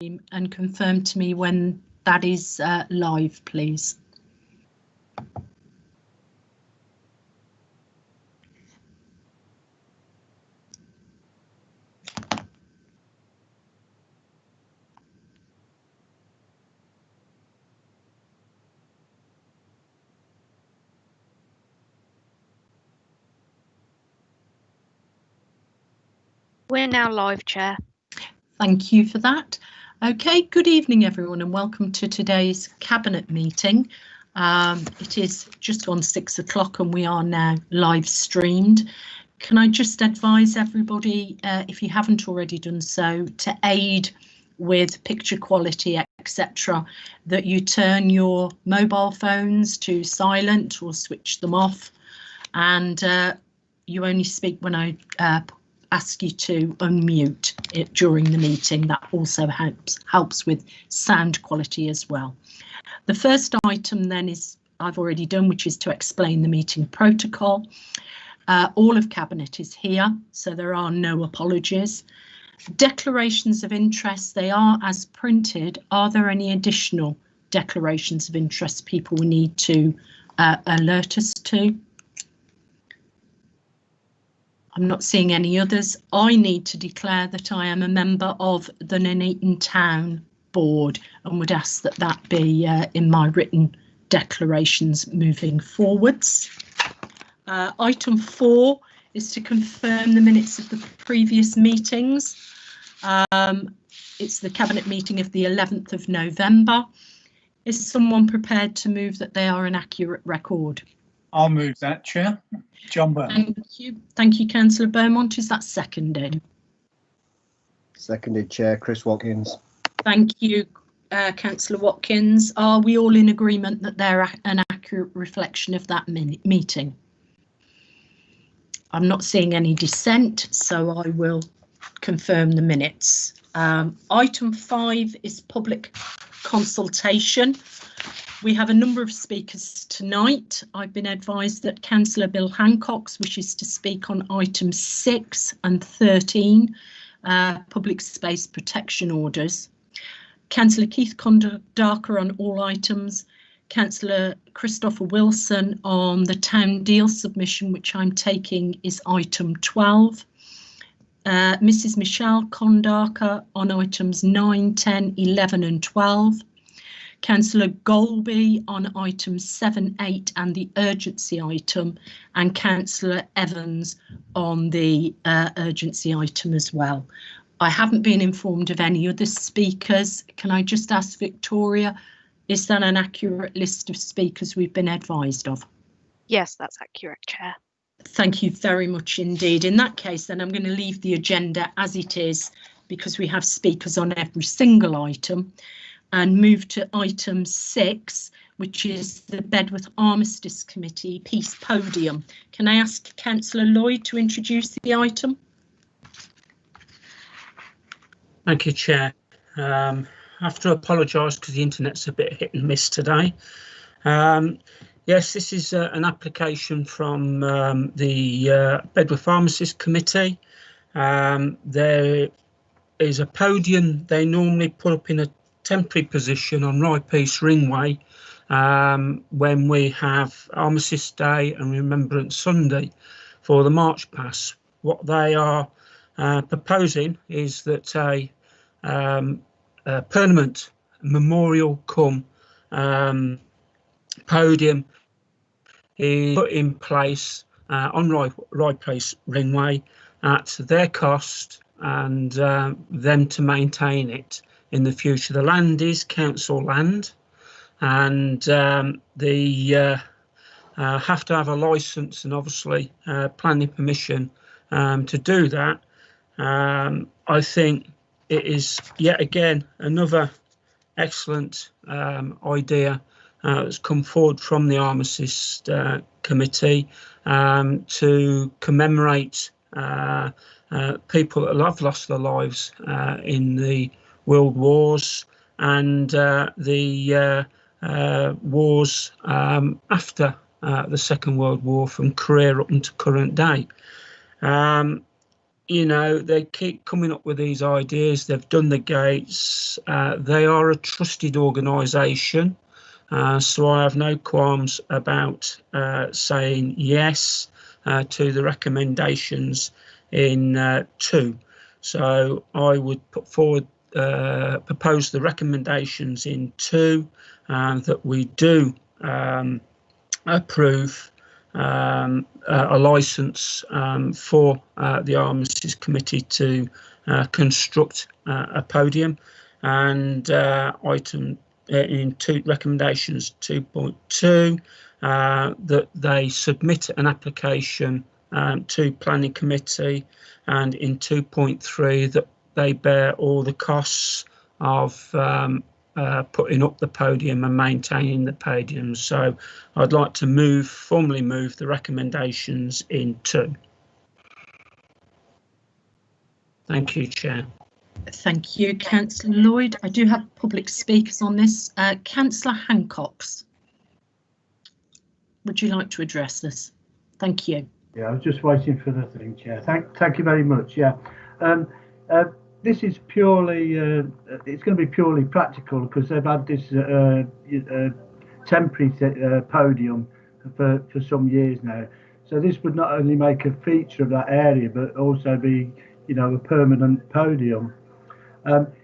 and confirm to me when that is live, please. We're now live, Chair. Thank you for that. Okay, good evening everyone and welcome to today's Cabinet meeting. It is just on 6 o'clock and we are now live streamed. Can I just advise everybody, if you haven't already done so, to aid with picture quality, etc., that you turn your mobile phones to silent or switch them off, and you only speak when I ask you to unmute it during the meeting. That also helps with sound quality as well. The first item then is I've already done, which is to explain the meeting protocol. All of Cabinet is here, so there are no apologies. Declarations of interest, they are as printed. Are there any additional declarations of interest people will need to alert us to? I'm not seeing any others. I need to declare that I am a member of the Nuneaton Town Board and would ask that that be in my written declarations moving forwards. Item 4 is to confirm the minutes of the previous meetings. It's the Cabinet meeting of the 11th of November. Is someone prepared to move that they are an accurate record? I'll move that, Chair. John Beaumont. Thank you, Councillor Beaumont. Is that seconded? Seconded, Chair. Chris Watkins. Thank you, Councillor Watkins. Are we all in agreement that they're an accurate reflection of that meeting? I'm not seeing any dissent, so I will confirm the minutes. Item 5 is public consultation. We have a number of speakers tonight. I've been advised that Councillor Bill Hancock wishes to speak on items 6 and 13, public space protection orders. Councillor Keith Condarker on all items. Councillor Christopher Wilson on the town deal submission, which I'm taking is item 12. Mrs Michelle Condarker on items 9, 10, 11 and 12. Councillor Golby on items 7, 8 and the urgency item, and Councillor Evans on the urgency item as well. I haven't been informed of any other speakers. Can I just ask Victoria, is that an accurate list of speakers we've been advised of? Yes, that's accurate, Chair. Thank you very much indeed. In that case, then I'm going to leave the agenda as it is because we have speakers on every single item, and move to item 6, which is the Bedworth Armistice Committee Peace Podium. Can I ask Councillor Lloyd to introduce the item? Thank you, Chair. I have to apologise because the internet's a bit hit and miss today. Yes, this is an application from the Bedworth Armistice Committee. There is a podium they normally put up in a temporary position on Rye Peace Ringway when we have Armistice Day and Remembrance Sunday for the March Pass. What they are proposing is that a permanent memorial come podium is put in place on Rye Peace Ringway at their cost, and them to maintain it in the future. The land is council land, and they have to have a licence and obviously planning permission to do that. I think it is yet again another excellent idea that's come forward from the Armistice Committee to commemorate people that have lost their lives in the World Wars and the wars after the Second World War, from career up until current day. you know, they keep coming up with these ideas. They've done the gates. They are a trusted organisation. So I have no qualms about saying yes to the recommendations in 2. So I would put forward, propose the recommendations in 2, that we do approve a licence for the Armistice Committee to construct a podium, and item in recommendations 2.2 that they submit an application to Planning Committee, and in 2.3 that they bear all the costs of putting up the podium and maintaining the podium. So I'd like to formally move the recommendations in 2. Thank you, Chair. Thank you, Councillor Lloyd. I do have public speakers on this. Councillor Hancox, would you like to address this? Thank you. Yeah, I was just waiting for the thing, Chair. Thank you very much. Yeah, this is purely, it's going to be purely practical because they've had this temporary podium for some years now. So this would not only make a feature of that area, but also be, you know, a permanent podium.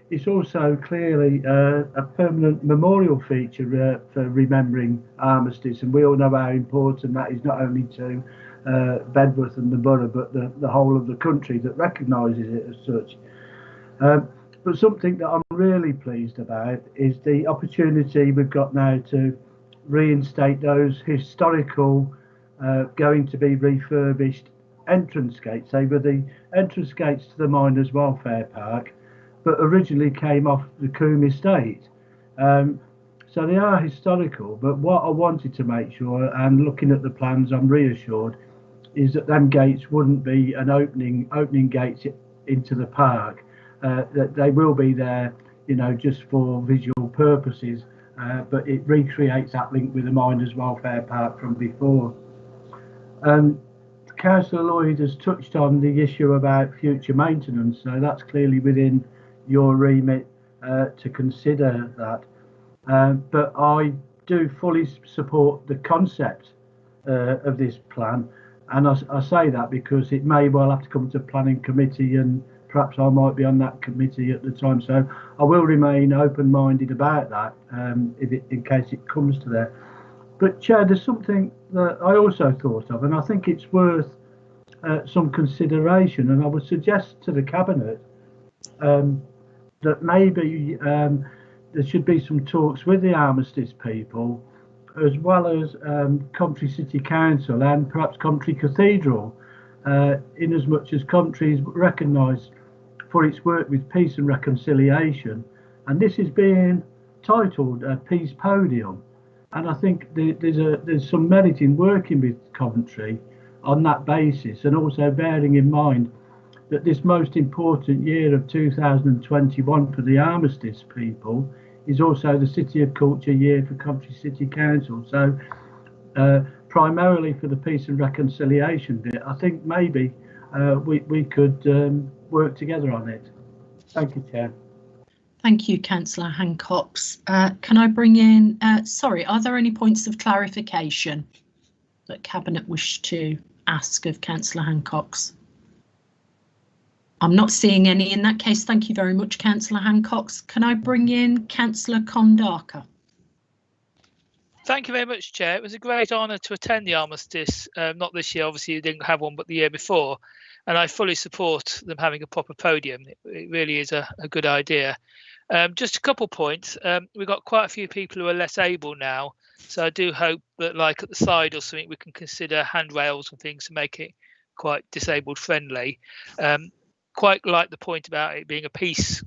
It's also clearly a permanent memorial feature for remembering Armistice, and we all know how important that is, not only to Bedworth and the Borough, but the whole of the country that recognises it as such. But something that I'm really pleased about is the opportunity we've got now to reinstate those historical, going to be refurbished entrance gates. They were the entrance gates to the Miners' Welfare Park, but originally came off the Coombe estate. So they are historical, but what I wanted to make sure, and looking at the plans, I'm reassured, is that them gates wouldn't be an opening gates into the park. That they will be there, you know, just for visual purposes, but it recreates that link with the Miners' Welfare Park from before. Councillor Lloyd has touched on the issue about future maintenance, so that's clearly within your remit to consider that. But I do fully support the concept of this plan, and I say that because it may well have to come to Planning Committee, and perhaps I might be on that committee at the time, so I will remain open-minded about that in case it comes to that. But Chair, there's something that I also thought of, and I think it's worth some consideration, and I would suggest to the Cabinet that maybe there should be some talks with the Armistice people, as well as Coventry City Council and perhaps Coventry Cathedral, in as much as Coventry is recognised for its work with peace and reconciliation, and this is being titled a Peace Podium, and I think there's some merit in working with Coventry on that basis, and also bearing in mind that this most important year of 2021 for the Armistice people is also the City of Culture year for Coventry City Council. So primarily for the peace and reconciliation bit, I think maybe we could work together on it. Thank you, Chair. Thank you, Councillor Hancox. Can I bring in, sorry, are there any points of clarification that Cabinet wish to ask of Councillor Hancox? I'm not seeing any. In that case, thank you very much, Councillor Hancox. Can I bring in Councillor Kondaka? Thank you very much, Chair. It was a great honour to attend the Armistice, not this year, obviously you didn't have one, but the year before, and I fully support them having a proper podium. It really is a good idea. Just a couple points. We've got quite a few people who are less able now, so I do hope that, like at the side or something, we can consider handrails and things to make it quite disabled friendly. Quite like the point about it being a peace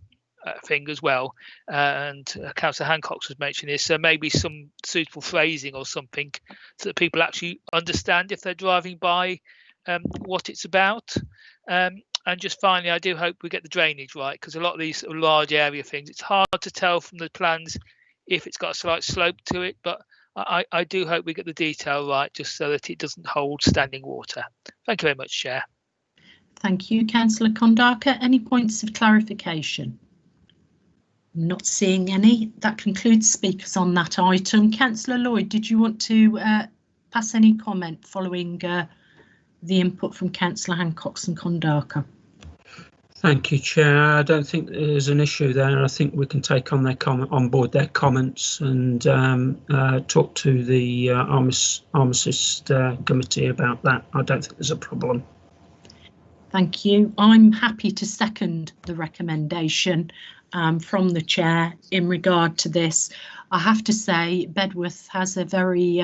thing as well, and Councillor Hancox was mentioning this, so maybe some suitable phrasing or something so that people actually understand if they're driving by what it's about. And just finally, I do hope we get the drainage right, because a lot of these sort of large area things, it's hard to tell from the plans if it's got a slight slope to it, but I do hope we get the detail right, just so that it doesn't hold standing water. Thank you very much, Chair. Thank you, Councillor Kondaka. Any points of clarification? I'm not seeing any. That concludes speakers on that item. Councillor Lloyd, did you want to pass any comment following the input from Councillor Hancock and Kondaka? Thank you, Chair. I don't think there's an issue there. I think we can take on their on board their comments and talk to the Armistice Committee about that. I don't think there's a problem. Thank you. I'm happy to second the recommendation from the Chair in regard to this. I have to say Bedworth has a very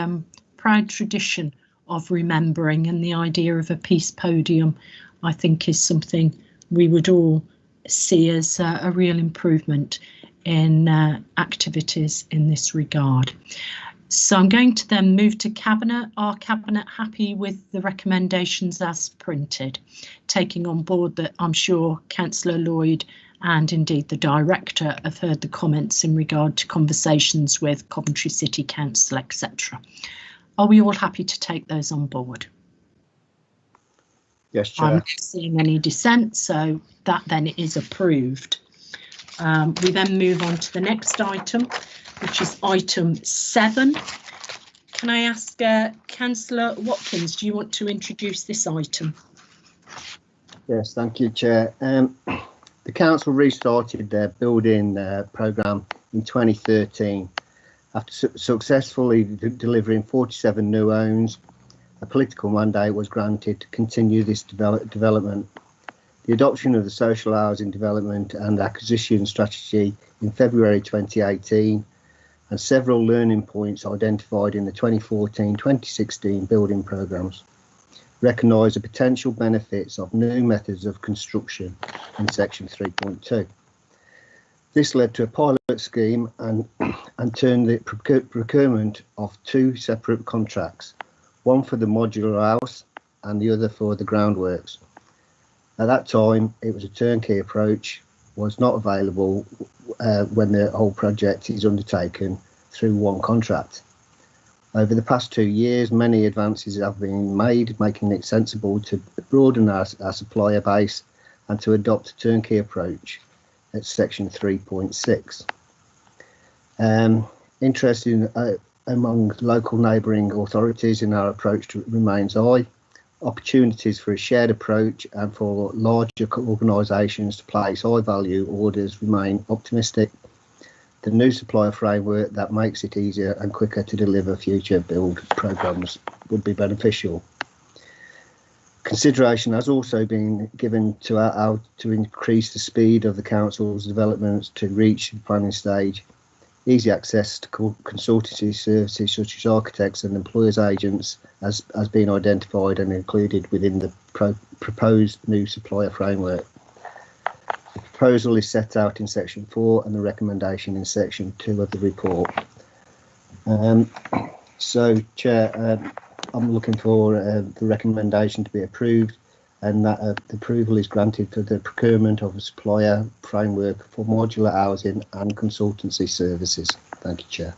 proud tradition of remembering, and the idea of a peace podium I think is something we would all see as a real improvement in activities in this regard. So I'm going to then move to Cabinet. Are Cabinet happy with the recommendations as printed? Taking on board that I'm sure Councillor Lloyd and indeed the Director have heard the comments in regard to conversations with Coventry City Council, etc. Are we all happy to take those on board? Yes, Chair. I'm not seeing any dissent, so that then is approved. We then move on to the next item, which is item 7. Can I ask Councillor Watkins, do you want to introduce this item? Yes, thank you, Chair. The council restarted their building programme in 2013 after successfully delivering 47 new homes. A political mandate was granted to continue this development. The adoption of the social housing development and acquisition strategy in February 2018 and several learning points identified in the 2014-2016 building programmes recognise the potential benefits of new methods of construction in section 3.2. This led to a pilot scheme and turned the procurement of 2 separate contracts, one for the modular house and the other for the groundworks. At that time, it was a turnkey approach, was not available when the whole project is undertaken through one contract. Over the past 2 years, many advances have been made, making it sensible to broaden our supplier base and to adopt a turnkey approach at section 3.6. Interest among local neighbouring authorities in our approach remains high. Opportunities for a shared approach and for larger organisations to place high value orders remain optimistic. The new supplier framework that makes it easier and quicker to deliver future build programmes would be beneficial. Consideration has also been given to increase the speed of the council's developments to reach the planning stage. Easy access to consultancy services such as architects and employers agents has been identified and included within the proposed new supplier framework. The proposal is set out in section 4 and the recommendation in section 2 of the report. So, Chair, I'm looking for the recommendation to be approved, and that the approval is granted for the procurement of a supplier framework for modular housing and consultancy services. Thank you, Chair.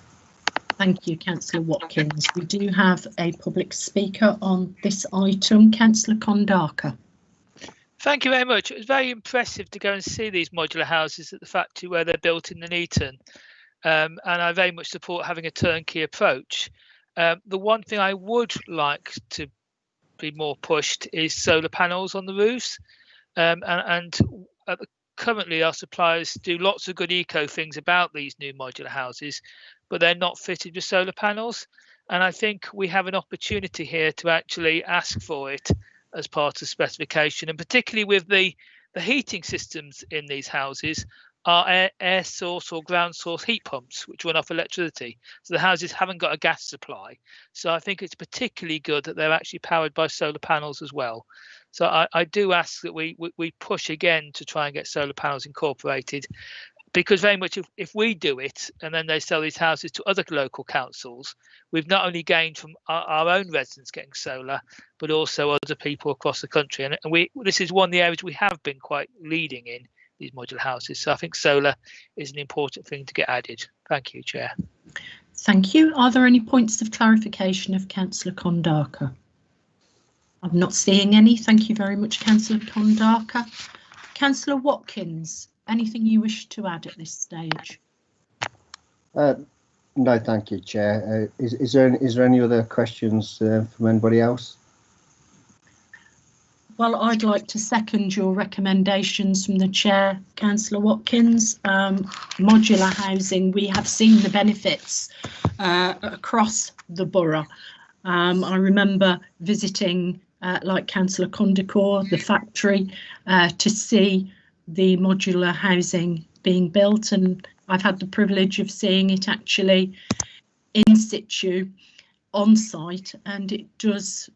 Thank you, Councillor Watkins. We do have a public speaker on this item, Councillor Kondaka. Thank you very much. It was very impressive to go and see these modular houses at the factory where they're built in Nuneaton, and I very much support having a turnkey approach. The one thing I would like to be more pushed is solar panels on the roofs, currently our suppliers do lots of good eco things about these new modular houses, but they're not fitted with solar panels, and I think we have an opportunity here to actually ask for it as part of specification, and particularly with the heating systems in these houses are air source or ground source heat pumps which run off electricity, so the houses haven't got a gas supply. So I think it's particularly good that they're actually powered by solar panels as well. So I do ask that we push again to try and get solar panels incorporated, because very much if we do it and then they sell these houses to other local councils, we've not only gained from our own residents getting solar, but also other people across the country. And this is one of the areas we have been quite leading in, these modular houses. So I think solar is an important thing to get added. Thank you, Chair. Thank you. Are there any points of clarification of Councillor Kondaka? I'm not seeing any. Thank you very much, Councillor Kondaka. Councillor Watkins, anything you wish to add at this stage? No, thank you, Chair. Is there any other questions from anybody else? Well, I'd like to second your recommendations from the Chair, Councillor Watkins. Modular housing, we have seen the benefits across the borough. I remember visiting, like Councillor Condicor, the factory, to see the modular housing being built, and I've had the privilege of seeing it actually in situ on site, and it does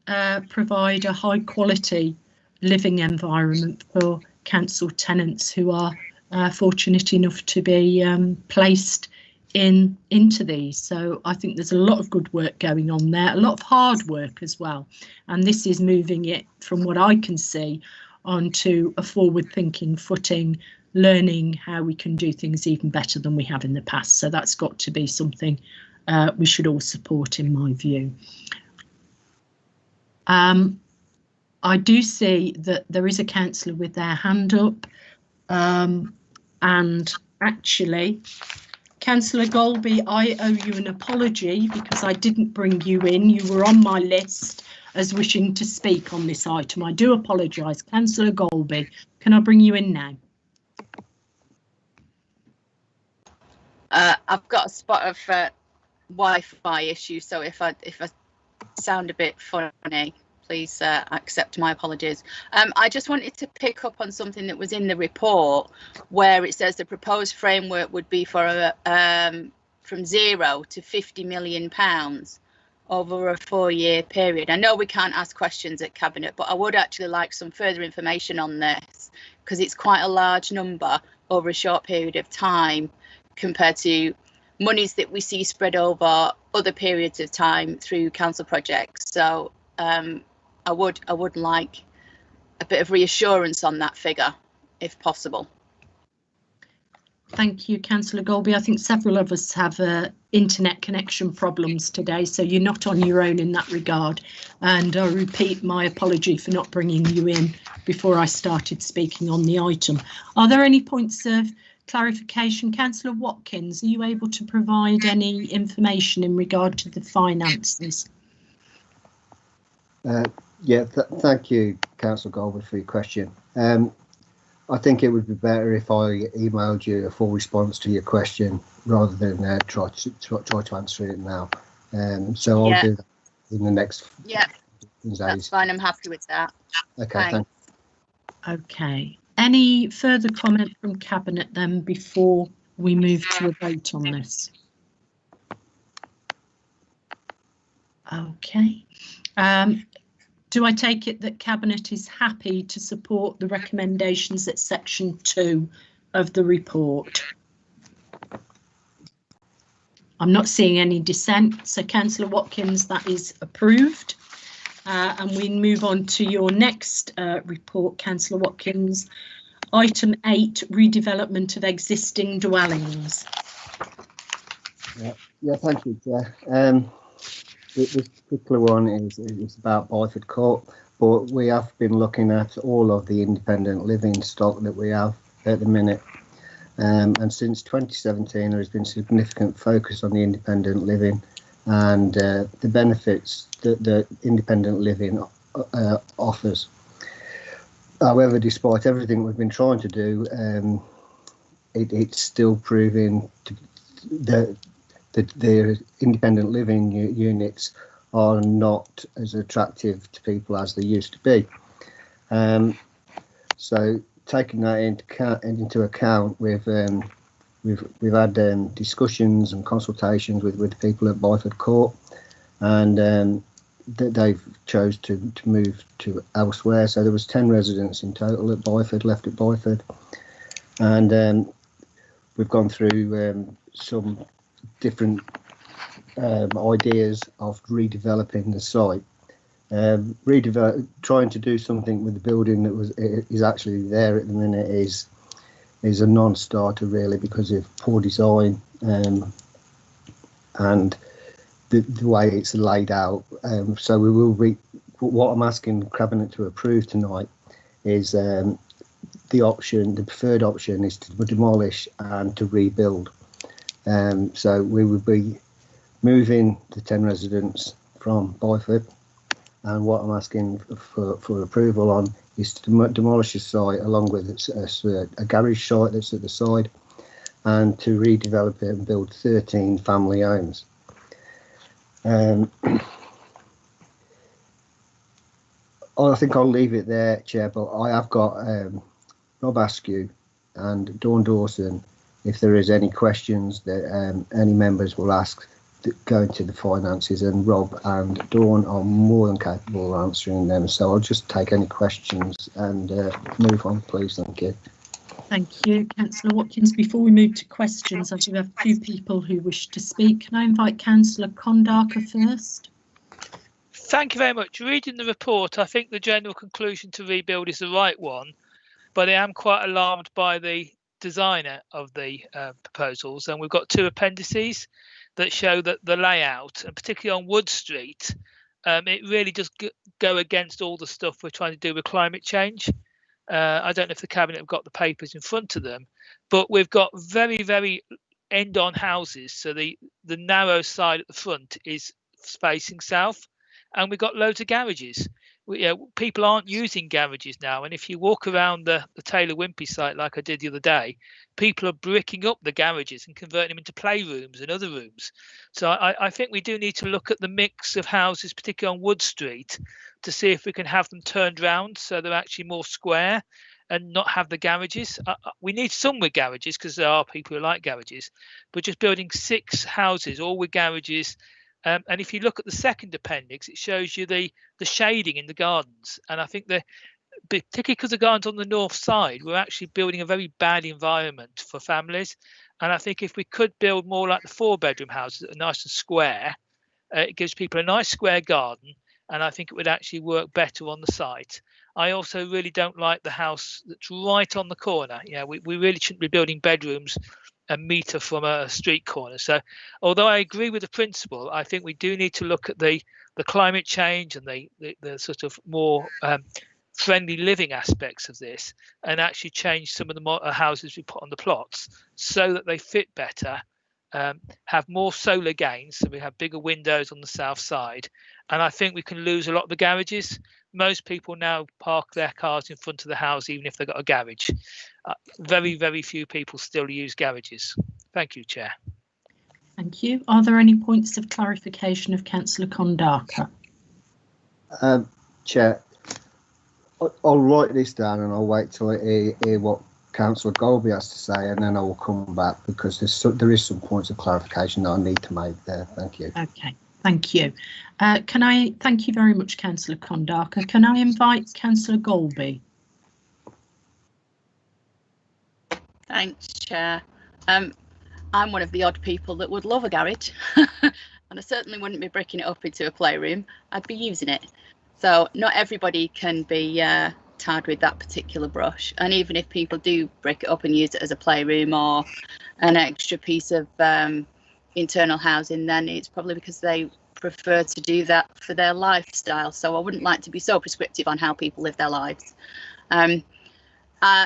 provide a high quality living environment for council tenants who are fortunate enough to be placed into these. So I think there's a lot of good work going on there, a lot of hard work as well, and this is moving it, from what I can see, onto a forward-thinking footing, learning how we can do things even better than we have in the past. So that's got to be something we should all support, in my view. I do see that there is a councillor with their hand up, and actually, Councillor Golby, I owe you an apology because I didn't bring you in. You were on my list as wishing to speak on this item. I do apologise. Councillor Golby, can I bring you in now? I've got a spot of Wi-Fi issue, so if I sound a bit funny, please accept my apologies. I just wanted to pick up on something that was in the report, where it says the proposed framework would be for from £0 to £50 million over a 4-year period. I know we can't ask questions at Cabinet, but I would actually like some further information on this, because it's quite a large number over a short period of time compared to monies that we see spread over other periods of time through council projects. So I would like a bit of reassurance on that figure, if possible. Thank you, Councillor Golby. I think several of us have internet connection problems today, so you're not on your own in that regard. And I repeat my apology for not bringing you in before I started speaking on the item. Are there any points of clarification? Councillor Watkins, are you able to provide any information in regard to the finances? Yeah, thank you, Councillor Goldwood, for your question. I think it would be better if I emailed you a full response to your question rather than try to answer it now. So I'll do that in the next. Yeah, that's fine. I'm happy with that. Okay, thanks. Okay. Any further comment from Cabinet then before we move to a vote on this? Okay. Do I take it that Cabinet is happy to support the recommendations at section 2 of the report? I'm not seeing any dissent, so Councillor Watkins, that is approved. And we move on to your next report, Councillor Watkins. Item 8, redevelopment of existing dwellings. Yeah, thank you, Chair. This particular one is about Byford Court, but we have been looking at all of the independent living stock that we have at the minute. And since 2017, there has been significant focus on the independent living and the benefits that the independent living offers. However, despite everything we've been trying to do, it's still proving that the independent living units are not as attractive to people as they used to be. So taking that into account, we've had discussions and consultations with people at Byford Court, and they've chose to move to elsewhere. So there was 10 residents in total at Byford, left at Byford, and we've gone through some different ideas of redeveloping the site, trying to do something with the building that is actually there at the minute is a non-starter really, because of poor design and the way it's laid out. So we will what I'm asking Cabinet to approve tonight is the preferred option is to demolish and to rebuild. So we would be moving the 10 residents from Byford, and what I'm asking for approval on is to demolish the site along with a garage site that's at the side, and to redevelop it and build 13 family homes. I think I'll leave it there, Chair, but I have got Rob Askew and Dawn Dawson. If there is any questions that any members will ask going to the finances, and Rob and Dawn are more than capable of answering them. So I'll just take any questions and move on, please. Thank you. Thank you, Councillor Watkins. Before we move to questions, I do have a few people who wish to speak. Can I invite Councillor Kondarka first? Thank you very much. Reading the report, I think the general conclusion to rebuild is the right one, but I am quite alarmed by the designer of the proposals, and we've got 2 appendices that show that the layout, and particularly on Wood Street, it really does go against all the stuff we're trying to do with climate change. I don't know if the Cabinet have got the papers in front of them, but we've got very, very end-on houses. So the narrow side at the front is facing south, and we've got loads of garages. People aren't using garages now, and if you walk around the Taylor Wimpey site like I did the other day, people are bricking up the garages and converting them into playrooms and other rooms. So I think we do need to look at the mix of houses, particularly on Wood Street, to see if we can have them turned round so they're actually more square and not have the garages. We need some with garages because there are people who like garages, but just building 6 houses all with garages. And if you look at the second appendix, it shows you the shading in the gardens. And I think particularly because the gardens on the north side, we're actually building a very bad environment for families. And I think if we could build more like the 4-bedroom houses that are nice and square, it gives people a nice square garden. And I think it would actually work better on the site. I also really don't like the house that's right on the corner. We really shouldn't be building bedrooms a metre from a street corner. So although I agree with the principle, I think we do need to look at the climate change and the sort of more friendly living aspects of this, and actually change some of the houses we put on the plots so that they fit better, have more solar gains, so we have bigger windows on the south side. And I think we can lose a lot of the garages. Most people now park their cars in front of the house, even if they've got a garage. Very, very few people still use garages. Thank you, Chair. Thank you. Are there any points of clarification of Councillor Kondarka? Chair, I'll write this down and I'll wait till I hear what Councillor Golby has to say, and then I will come back because there is some points of clarification that I need to make there. Thank you. Okay, thank you. Thank you very much, Councillor Kondarka. Can I invite Councillor Golby? Thanks, Chair. I'm one of the odd people that would love a garage, and I certainly wouldn't be breaking it up into a playroom. I'd be using it. So not everybody can be tarred with that particular brush. And even if people do break it up and use it as a playroom or an extra piece of internal housing, then it's probably because they prefer to do that for their lifestyle. So I wouldn't like to be so prescriptive on how people live their lives.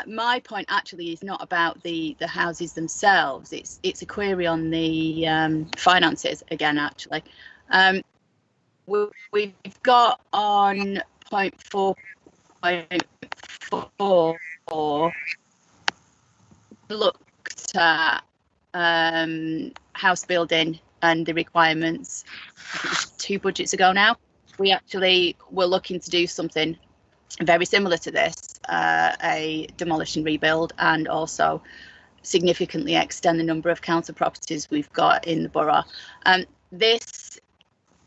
My point actually is not about the houses themselves. It's a query on the finances again, actually. We've got on point 4.4 looked at house building and the requirements. I think it was 2 budgets ago now. We actually were looking to do something very similar to this, a demolish and rebuild, and also significantly extend the number of council properties we've got in the borough. This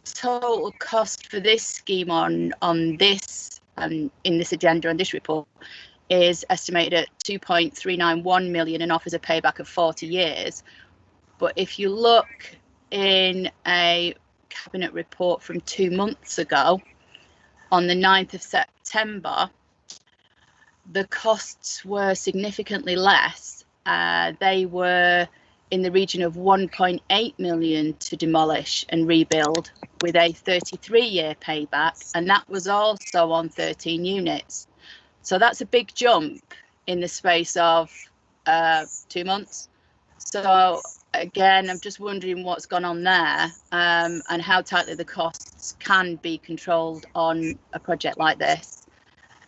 total cost for this scheme on this in this agenda and this report is estimated at 2.391 million and offers a payback of 40 years. But if you look in a cabinet report from 2 months ago, on the 9th of September, the costs were significantly less. They were in the region of 1.8 million to demolish and rebuild with a 33-year payback, and that was also on 13 units. So that's a big jump in the space of 2 months. So again, I'm just wondering what's gone on there, and how tightly the costs can be controlled on a project like this.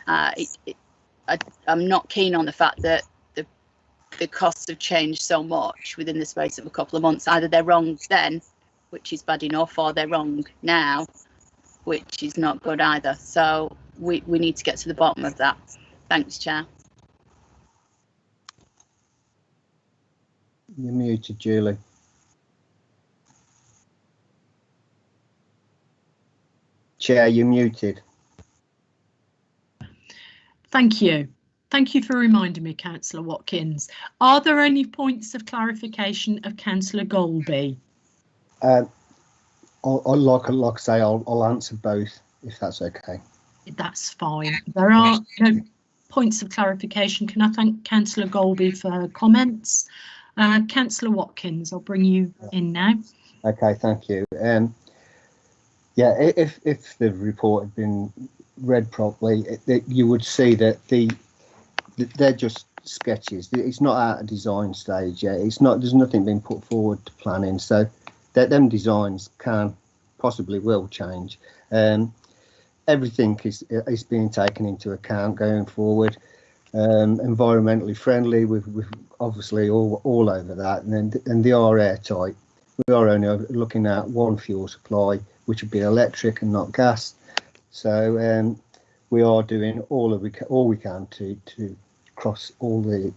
I'm not keen on the fact that the costs have changed so much within the space of a couple of months. Either they're wrong then, which is bad enough, or they're wrong now, which is not good either. So we need to get to the bottom of that. Thanks, Chair. You're muted, Julie. Chair, you're muted. Thank you. Thank you for reminding me, Councillor Watkins. Are there any points of clarification of Councillor Golby? Like I say, I'll answer both if that's okay. That's fine. There are no points of clarification. Can I thank Councillor Golby for her comments? Councillor Watkins, I'll bring you in now. Okay, thank you. Yeah, if the report had been read properly, you would see that they're just sketches. It's not at a design stage yet. It's not. There's nothing being put forward to planning, so that them designs can possibly will change. Everything is being taken into account going forward. Environmentally friendly, with obviously all over that, and they are airtight. We are only looking at one fuel supply, which would be electric and not gas. So we are doing all we can to cross all the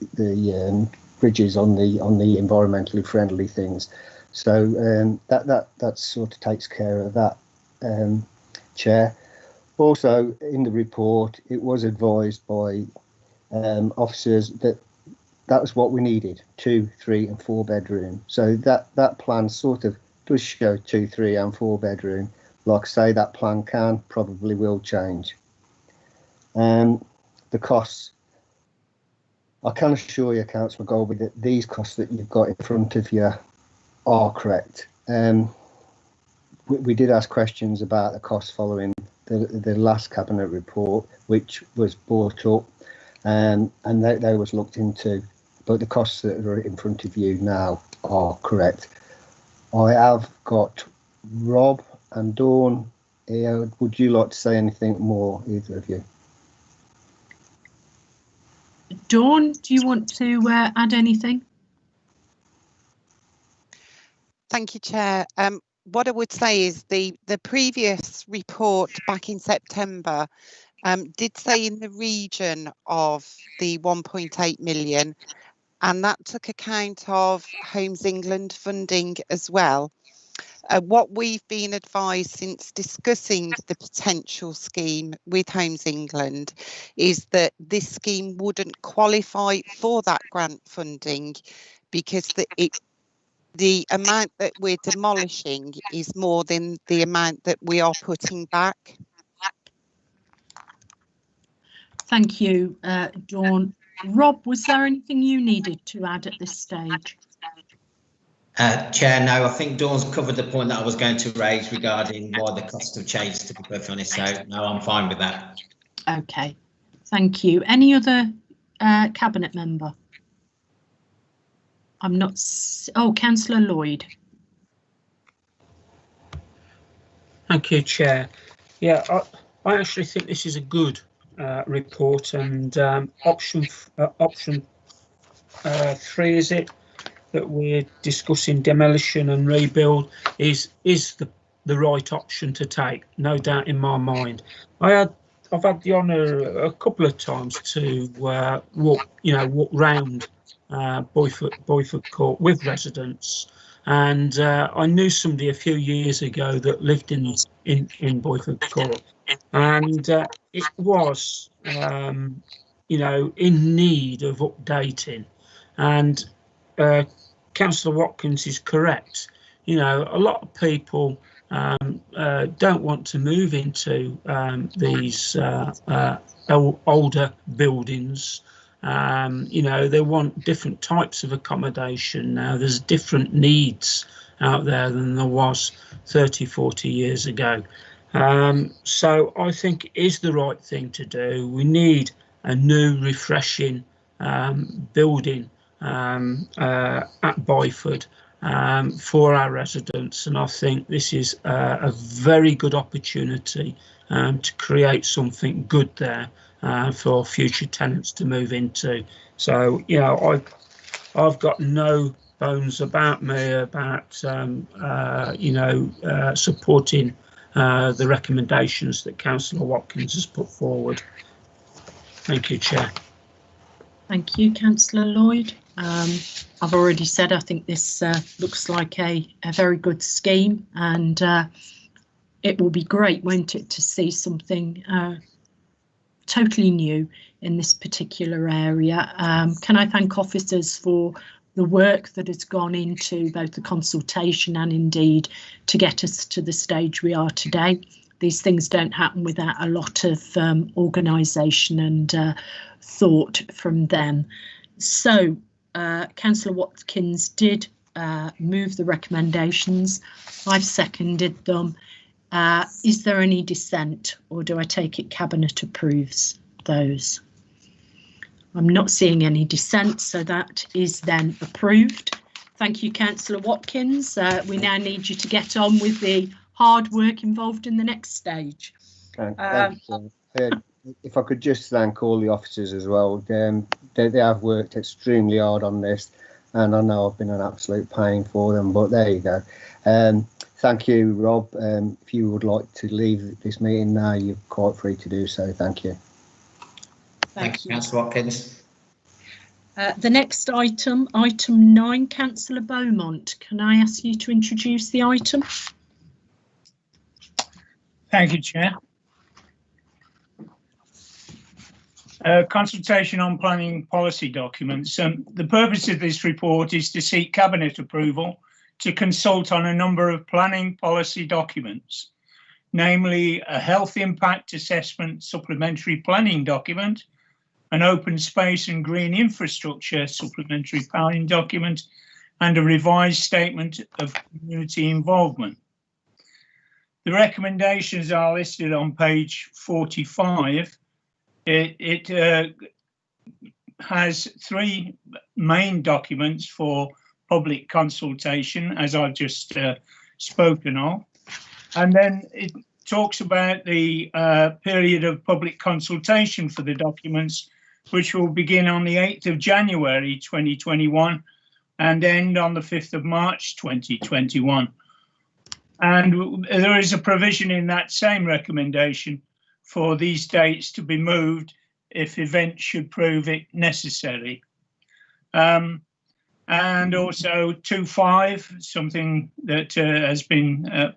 bridges on the environmentally friendly things. So that sort of takes care of that, Chair. Also, in the report, it was advised by officers that was what we needed: 2, 3 and 4 bedroom. So that plan sort of does show 2, 3 and 4 bedroom. Like I say, that plan probably will change. The costs, I can assure you, Councillor Golby, that these costs that you've got in front of you are correct. We did ask questions about the costs following the last cabinet report, which was brought up, and they was looked into, but the costs that are in front of you now are correct. I have got Rob and Dawn here. Would you like to say anything more, either of you? Dawn, do you want to add anything? Thank you, Chair. What I would say is the previous report back in September did say in the region of the 1.8 million, and that took account of Homes England funding as well. What we've been advised since discussing the potential scheme with Homes England is that this scheme wouldn't qualify for that grant funding because the amount that we're demolishing is more than the amount that we are putting back. Thank you, Dawn. Rob, was there anything you needed to add at this stage? Chair, no, I think Dawn's covered the point that I was going to raise regarding why the costs have changed, to be perfectly honest, so no, I'm fine with that. Okay, thank you. Any other cabinet member? I'm not. Oh, Councillor Lloyd. Thank you, Chair. Yeah, I actually think this is a good report, and option 3, is it, that we're discussing, demolition and rebuild, is the right option to take, no doubt in my mind. I've had the honour a couple of times to walk round Boyford Court with residents, and I knew somebody a few years ago that lived in Boyford Court, and it was in need of updating, and Councillor Watkins is correct. A lot of people don't want to move into these older buildings You know, they want different types of accommodation now. There's different needs out there than there was 30, 40 years ago. So I think it is the right thing to do. We need a new, refreshing building at Byford for our residents, and I think this is a very good opportunity to create something good there for future tenants to move into. So, you know, I've got no bones about me about you know, supporting the recommendations that Councillor Watkins has put forward. Thank you, Chair. Thank you, Councillor Lloyd. I've already said I think this looks like a very good scheme, and it will be great, won't it, to see something totally new in this particular area. Can I thank officers for the work that has gone into both the consultation and indeed to get us to the stage we are today. These things don't happen without a lot of organisation and thought from them. So Councillor Watkins did move the recommendations. I've seconded them. Is there any dissent, or do I take it Cabinet approves those? I'm not seeing any dissent, so that is then approved. Thank you, Councillor Watkins. We now need you to get on with the hard work involved in the next stage. Thanks. If I could just thank all the officers as well. They have worked extremely hard on this, and I know I've been an absolute pain for them, but there you go. Thank you, Rob. If you would like to leave this meeting now, you're quite free to do so. Thank you. Thank you, Councillor Watkins. The next item, item 9, Councillor Beaumont. Can I ask you to introduce the item? Thank you, Chair. Consultation on planning policy documents. The purpose of this report is to seek Cabinet approval to consult on a number of planning policy documents, namely a health impact assessment supplementary planning document, an open space and green infrastructure supplementary planning document, and a revised statement of community involvement. The recommendations are listed on page 45. It has 3 main documents for public consultation, as I've just spoken of, and then it talks about the period of public consultation for the documents, which will begin on the 8th of January 2021 and end on the 5th of March 2021. And there is a provision in that same recommendation for these dates to be moved if events should prove it necessary. And also 2.5, something that has been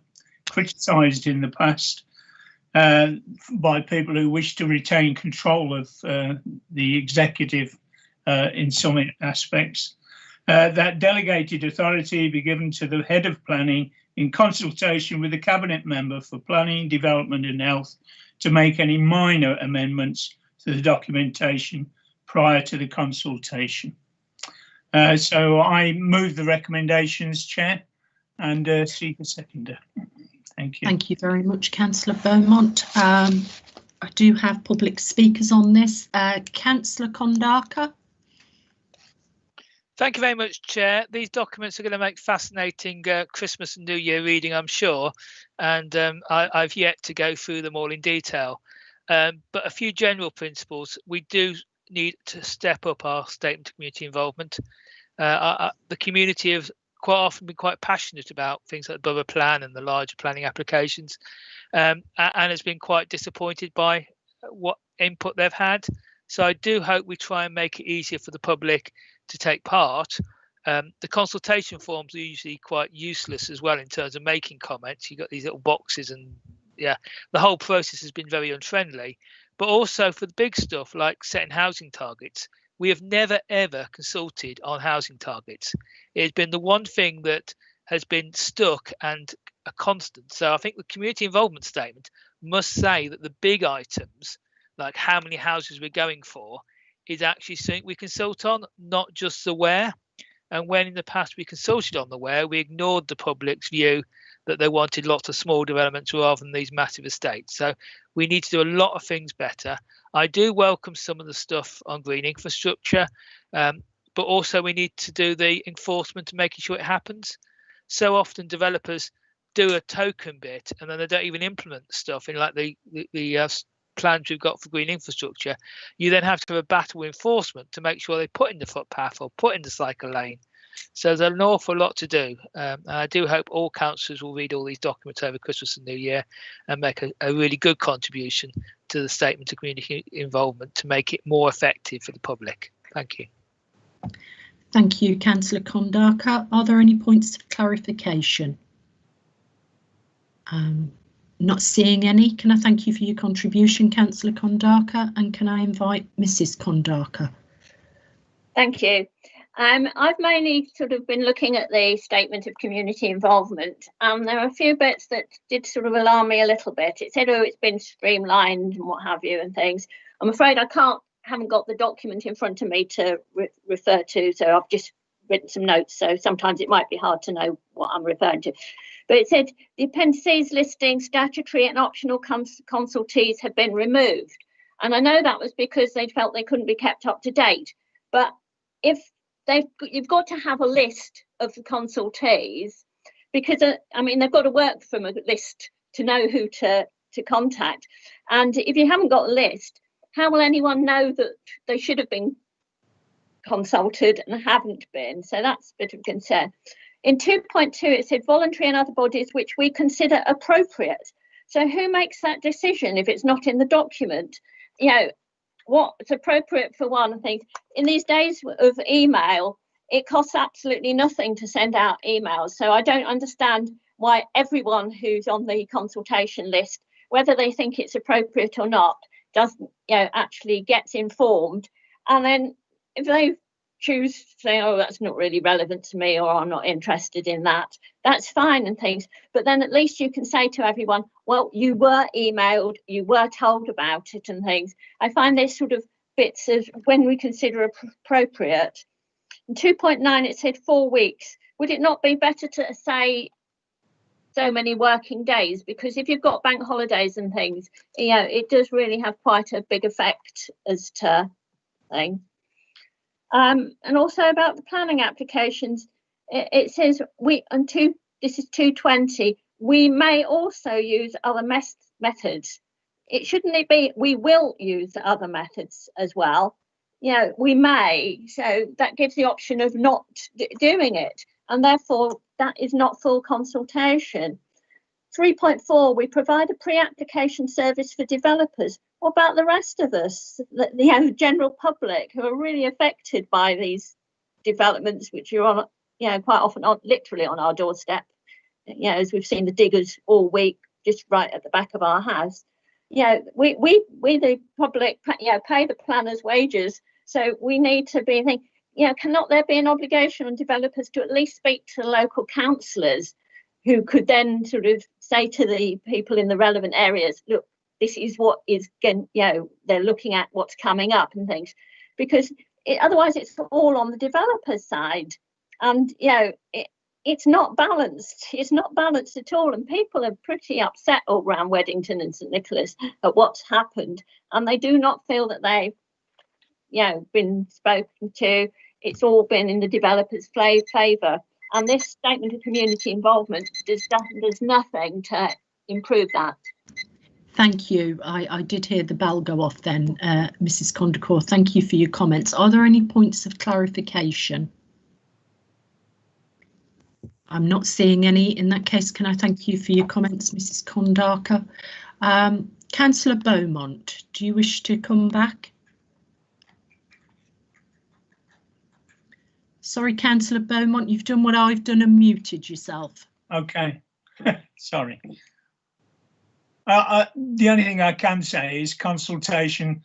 criticised in the past by people who wish to retain control of the executive in some aspects. That delegated authority be given to the head of planning in consultation with the Cabinet member for planning, development and health to make any minor amendments to the documentation prior to the consultation. So I move the recommendations, Chair, and seek a seconder. Thank you. Thank you very much, Councillor Beaumont. I do have public speakers on this. Councillor Kondaka. Thank you very much, Chair. These documents are going to make fascinating Christmas and New Year reading, I'm sure, and I've yet to go through them all in detail. But a few general principles. We do need to step up our statement of community involvement. The community have quite often been quite passionate about things like the borough plan and the larger planning applications, and has been quite disappointed by what input they've had. So I do hope we try and make it easier for the public to take part. The consultation forms are usually quite useless as well in terms of making comments. You've got these little boxes, and yeah, the whole process has been very unfriendly. But also for the big stuff like setting housing targets, we have never ever consulted on housing targets. It has been the one thing that has been stuck and a constant. So I think the community involvement statement must say that the big items, like how many houses we're going for, is actually something we consult on, not just the where. And when in the past we consulted on the where, we ignored the public's view that they wanted lots of small developments rather than these massive estates. So we need to do a lot of things better. I do welcome some of the stuff on green infrastructure, but also we need to do the enforcement and making sure it happens. So often developers do a token bit and then they don't even implement the stuff in like the plans we've got for green infrastructure. You then have to have a battle with enforcement to make sure they put in the footpath or put in the cycle lane. So there's an awful lot to do. And I do hope all councillors will read all these documents over Christmas and New Year and make a really good contribution to the statement of community involvement to make it more effective for the public. Thank you. Thank you, Councillor Kondaka. Are there any points of clarification? Not seeing any. Can I thank you for your contribution, Councillor Kondaka, and can I invite Mrs. Kondaka? Thank you. I've mainly sort of been looking at the statement of community involvement, and there are a few bits that did sort of alarm me a little bit. It said, oh, it's been streamlined and what have you and things. I'm afraid I haven't got the document in front of me to refer to, so I've just written some notes, so sometimes it might be hard to know what I'm referring to. But it said the appendices listing statutory and optional consultees have been removed. And I know that was because they felt they couldn't be kept up to date. But if you've got to have a list of the consultees, because I mean, they've got to work from a list to know who to contact. And if you haven't got a list, how will anyone know that they should have been consulted and haven't been? So that's a bit of concern. In 2.2, it said voluntary and other bodies which we consider appropriate. So who makes that decision if it's not in the document? You know, what's appropriate for one thing. In these days of email, it costs absolutely nothing to send out emails. So I don't understand why everyone who's on the consultation list, whether they think it's appropriate or not, doesn't, actually gets informed. And then if they choose to say, oh, that's not really relevant to me, or I'm not interested in that, that's fine and things. But then at least you can say to everyone, well, you were emailed, you were told about it and things. I find this sort of bits of when we consider appropriate. In 2.9, it said 4 weeks. Would it not be better to say so many working days? Because if you've got bank holidays and things, it does really have quite a big effect as to things. And also about the planning applications, it says this is 220, we may also use other methods. It shouldn't it be we will use other methods as well? We may, so that gives the option of not doing it, and therefore that is not full consultation. 3.4, we provide a pre-application service for developers. What about the rest of us, the general public, who are really affected by these developments, which are on, quite often literally on our doorstep? As we've seen the diggers all week, just right at the back of our house. We the public, pay the planners' wages, so we need to be thinking, cannot there be an obligation on developers to at least speak to local councillors, who could then sort of say to the people in the relevant areas, look, this is what is going, they're looking at what's coming up and things, because otherwise it's all on the developer's side, and it's not balanced. It's not balanced at all, and people are pretty upset all around Weddington and St Nicholas at what's happened, and they do not feel that they've been spoken to. It's all been in the developer's favour. And this statement of community involvement does nothing to improve that. Thank you. I did hear the bell go off then, Mrs. Kondaka. Thank you for your comments. Are there any points of clarification? I'm not seeing any. In that case, can I thank you for your comments, Mrs. Kondaka? Councillor Beaumont, do you wish to come back? Sorry, Councillor Beaumont, you've done what I've done and muted yourself. Okay, sorry. The only thing I can say is consultation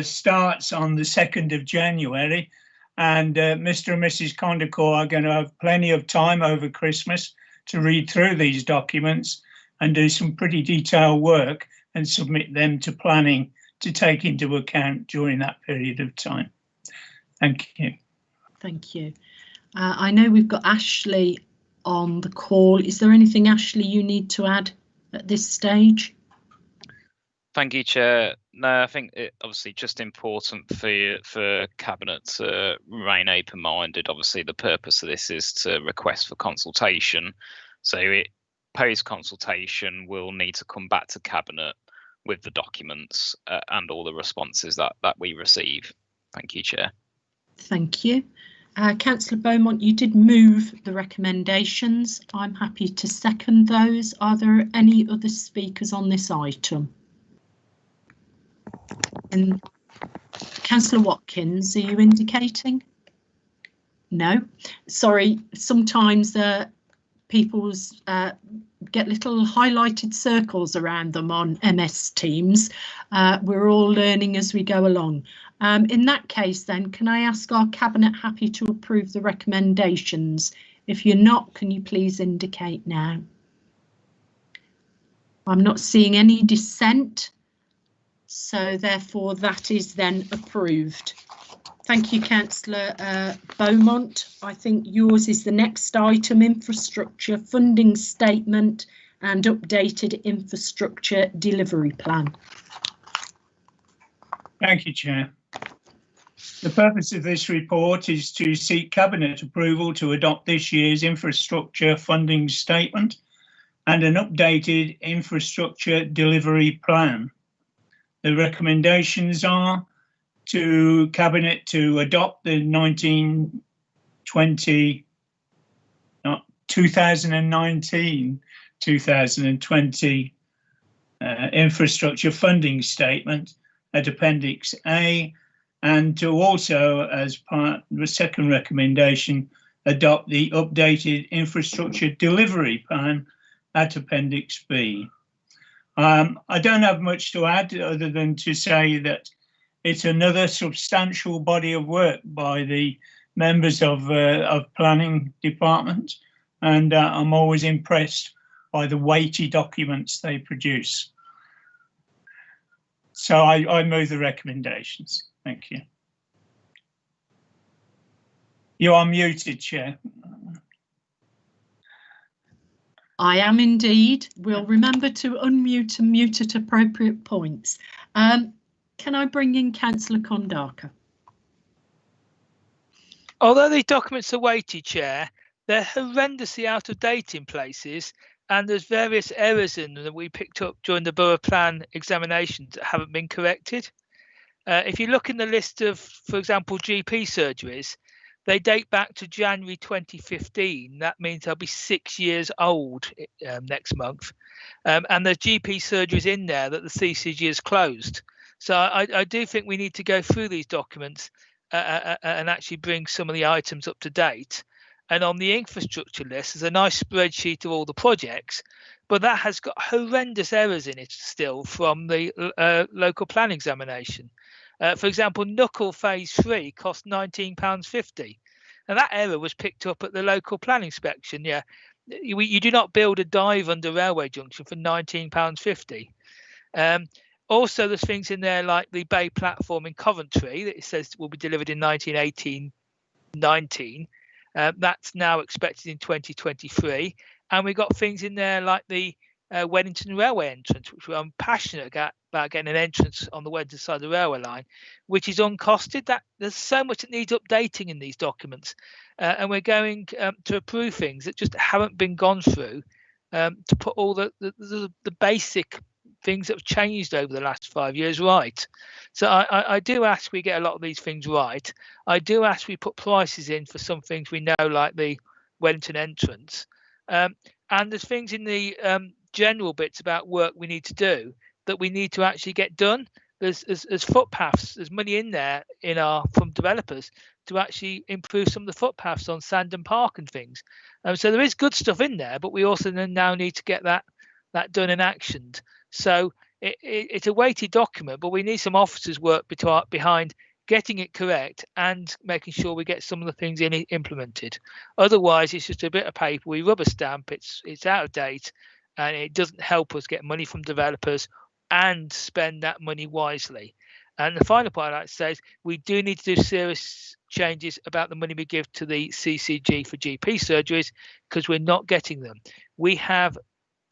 starts on the 2nd of January, and Mr. and Mrs. Kondaka are going to have plenty of time over Christmas to read through these documents and do some pretty detailed work and submit them to planning to take into account during that period of time. Thank you. Thank you. I know we've got Ashley on the call. Is there anything, Ashley, you need to add at this stage? Thank you, Chair. No, I think it obviously just important for Cabinet to remain open-minded. Obviously, the purpose of this is to request for consultation. So post-consultation, we'll need to come back to Cabinet with the documents and all the responses that we receive. Thank you, Chair. Thank you. Councillor Beaumont, you did move the recommendations. I'm happy to second those. Are there any other speakers on this item? And Councillor Watkins, are you indicating? No, sorry, sometimes people's get little highlighted circles around them on MS Teams. We're all learning as we go along. In that case, then, can I ask our Cabinet happy to approve the recommendations? If you're not, can you please indicate now? I'm not seeing any dissent, so therefore that is then approved. Thank you, Councillor Beaumont. I think yours is the next item, infrastructure funding statement and updated infrastructure delivery plan. Thank you, Chair. The purpose of this report is to seek Cabinet approval to adopt this year's infrastructure funding statement and an updated infrastructure delivery plan. The recommendations are to Cabinet to adopt the 2019-2020 infrastructure funding statement at Appendix A, and to also, as part of the second recommendation, adopt the updated infrastructure delivery plan at Appendix B. I don't have much to add other than to say that it's another substantial body of work by the members of Planning Department, and I'm always impressed by the weighty documents they produce. So I move the recommendations. Thank you. You are muted, Chair. I am indeed. We'll remember to unmute and mute at appropriate points. Can I bring in Councillor Kondaka? Although these documents are weighty, Chair, they're horrendously out of date in places, and there's various errors in them that we picked up during the Borough Plan examinations that haven't been corrected. If you look in the list of, for example, GP surgeries, they date back to January 2015. That means they'll be 6 years old next month. And there's GP surgeries in there that the CCG has closed. So I do think we need to go through these documents and actually bring some of the items up to date. And on the infrastructure list, there's a nice spreadsheet of all the projects, but that has got horrendous errors in it still from the local plan examination. For example, Knuckle Phase 3 cost £19.50, and that error was picked up at the local plan inspection. Yeah, you do not build a dive under railway junction for £19.50. Also, there's things in there like the Bay platform in Coventry that it says will be delivered in 1918-19. That's now expected in 2023. And we've got things in there like the Weddington Railway entrance, which I'm passionate about getting an entrance on the Weddington side of the railway line, which is uncosted. That there's so much that needs updating in these documents, and we're going to approve things that just haven't been gone through to put all the basic things that have changed over the last 5 years right. So I do ask we get a lot of these things right. I do ask we put prices in for some things we know, like the Weddington entrance, and there's things in the general bits about work we need to do that we need to actually get done. There's footpaths, there's money in there from developers to actually improve some of the footpaths on Sandon Park and things. So there is good stuff in there, but we also now need to get that done and actioned. So it's a weighty document, but we need some officers' work behind getting it correct and making sure we get some of the things implemented. Otherwise, it's just a bit of paper. We rubber stamp. It's out of date, and it doesn't help us get money from developers and spend that money wisely. And the final part I'd like to say is we do need to do serious changes about the money we give to the CCG for GP surgeries, because we're not getting them. We have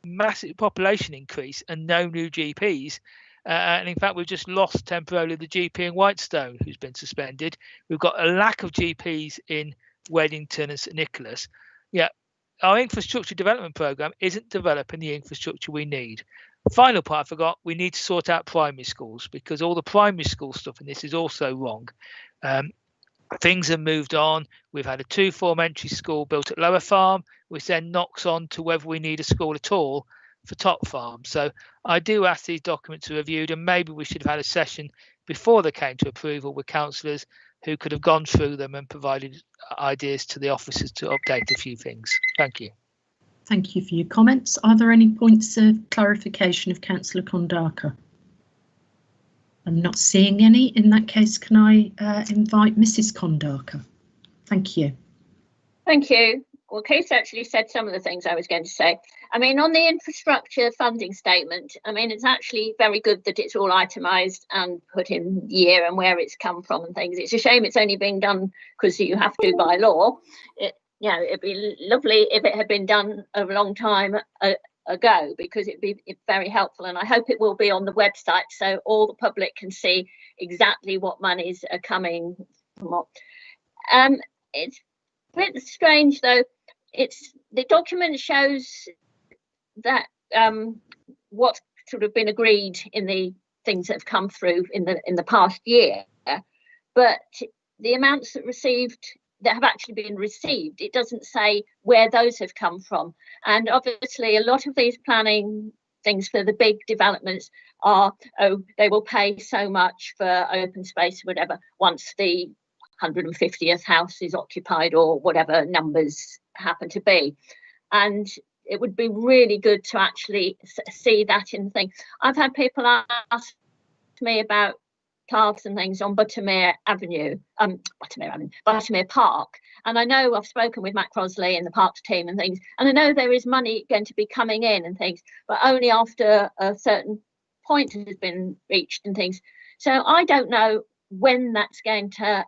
massive population increase and no new GPs. And in fact, we've just lost temporarily the GP in Whitestone, who's been suspended. We've got a lack of GPs in Weddington and St Nicholas. Yeah, our infrastructure development programme isn't developing the infrastructure we need. Final part I forgot, we need to sort out primary schools, because all the primary school stuff in this is also wrong. Things have moved on. We've had a 2-form entry school built at Lower Farm, which then knocks on to whether we need a school at all for Top Farm. So I do ask these documents are reviewed, and maybe we should have had a session before they came to approval with councillors who could have gone through them and provided ideas to the officers to update a few things. Thank you. Thank you for your comments. Are there any points of clarification of Councillor Kondaka? I'm not seeing any. In that case, can I invite Mrs. Kondaka? Thank you. Thank you. Well, Keith actually said some of the things I was going to say. I mean, on the infrastructure funding statement, I mean, it's actually very good that it's all itemised and put in year and where it's come from and things. It's a shame it's only being done because you have to by law. It'd be lovely if it had been done a long time ago, because it'd be very helpful, and I hope it will be on the website so all the public can see exactly what monies are coming from what. It's a bit strange though. It's the document shows that what's sort of been agreed in the things that have come through in the past year, but the amounts that have actually been received, it doesn't say where those have come from. And obviously a lot of these planning things for the big developments are, they will pay so much for open space or whatever once the 150th house is occupied, or whatever numbers happen to be. And it would be really good to actually see that in the thing. I've had people ask me about paths and things on Buttermere Park, and I know I've spoken with Matt Crosley and the Parks team and things, and I know there is money going to be coming in and things, but only after a certain point has been reached and things. So I don't know when that's going to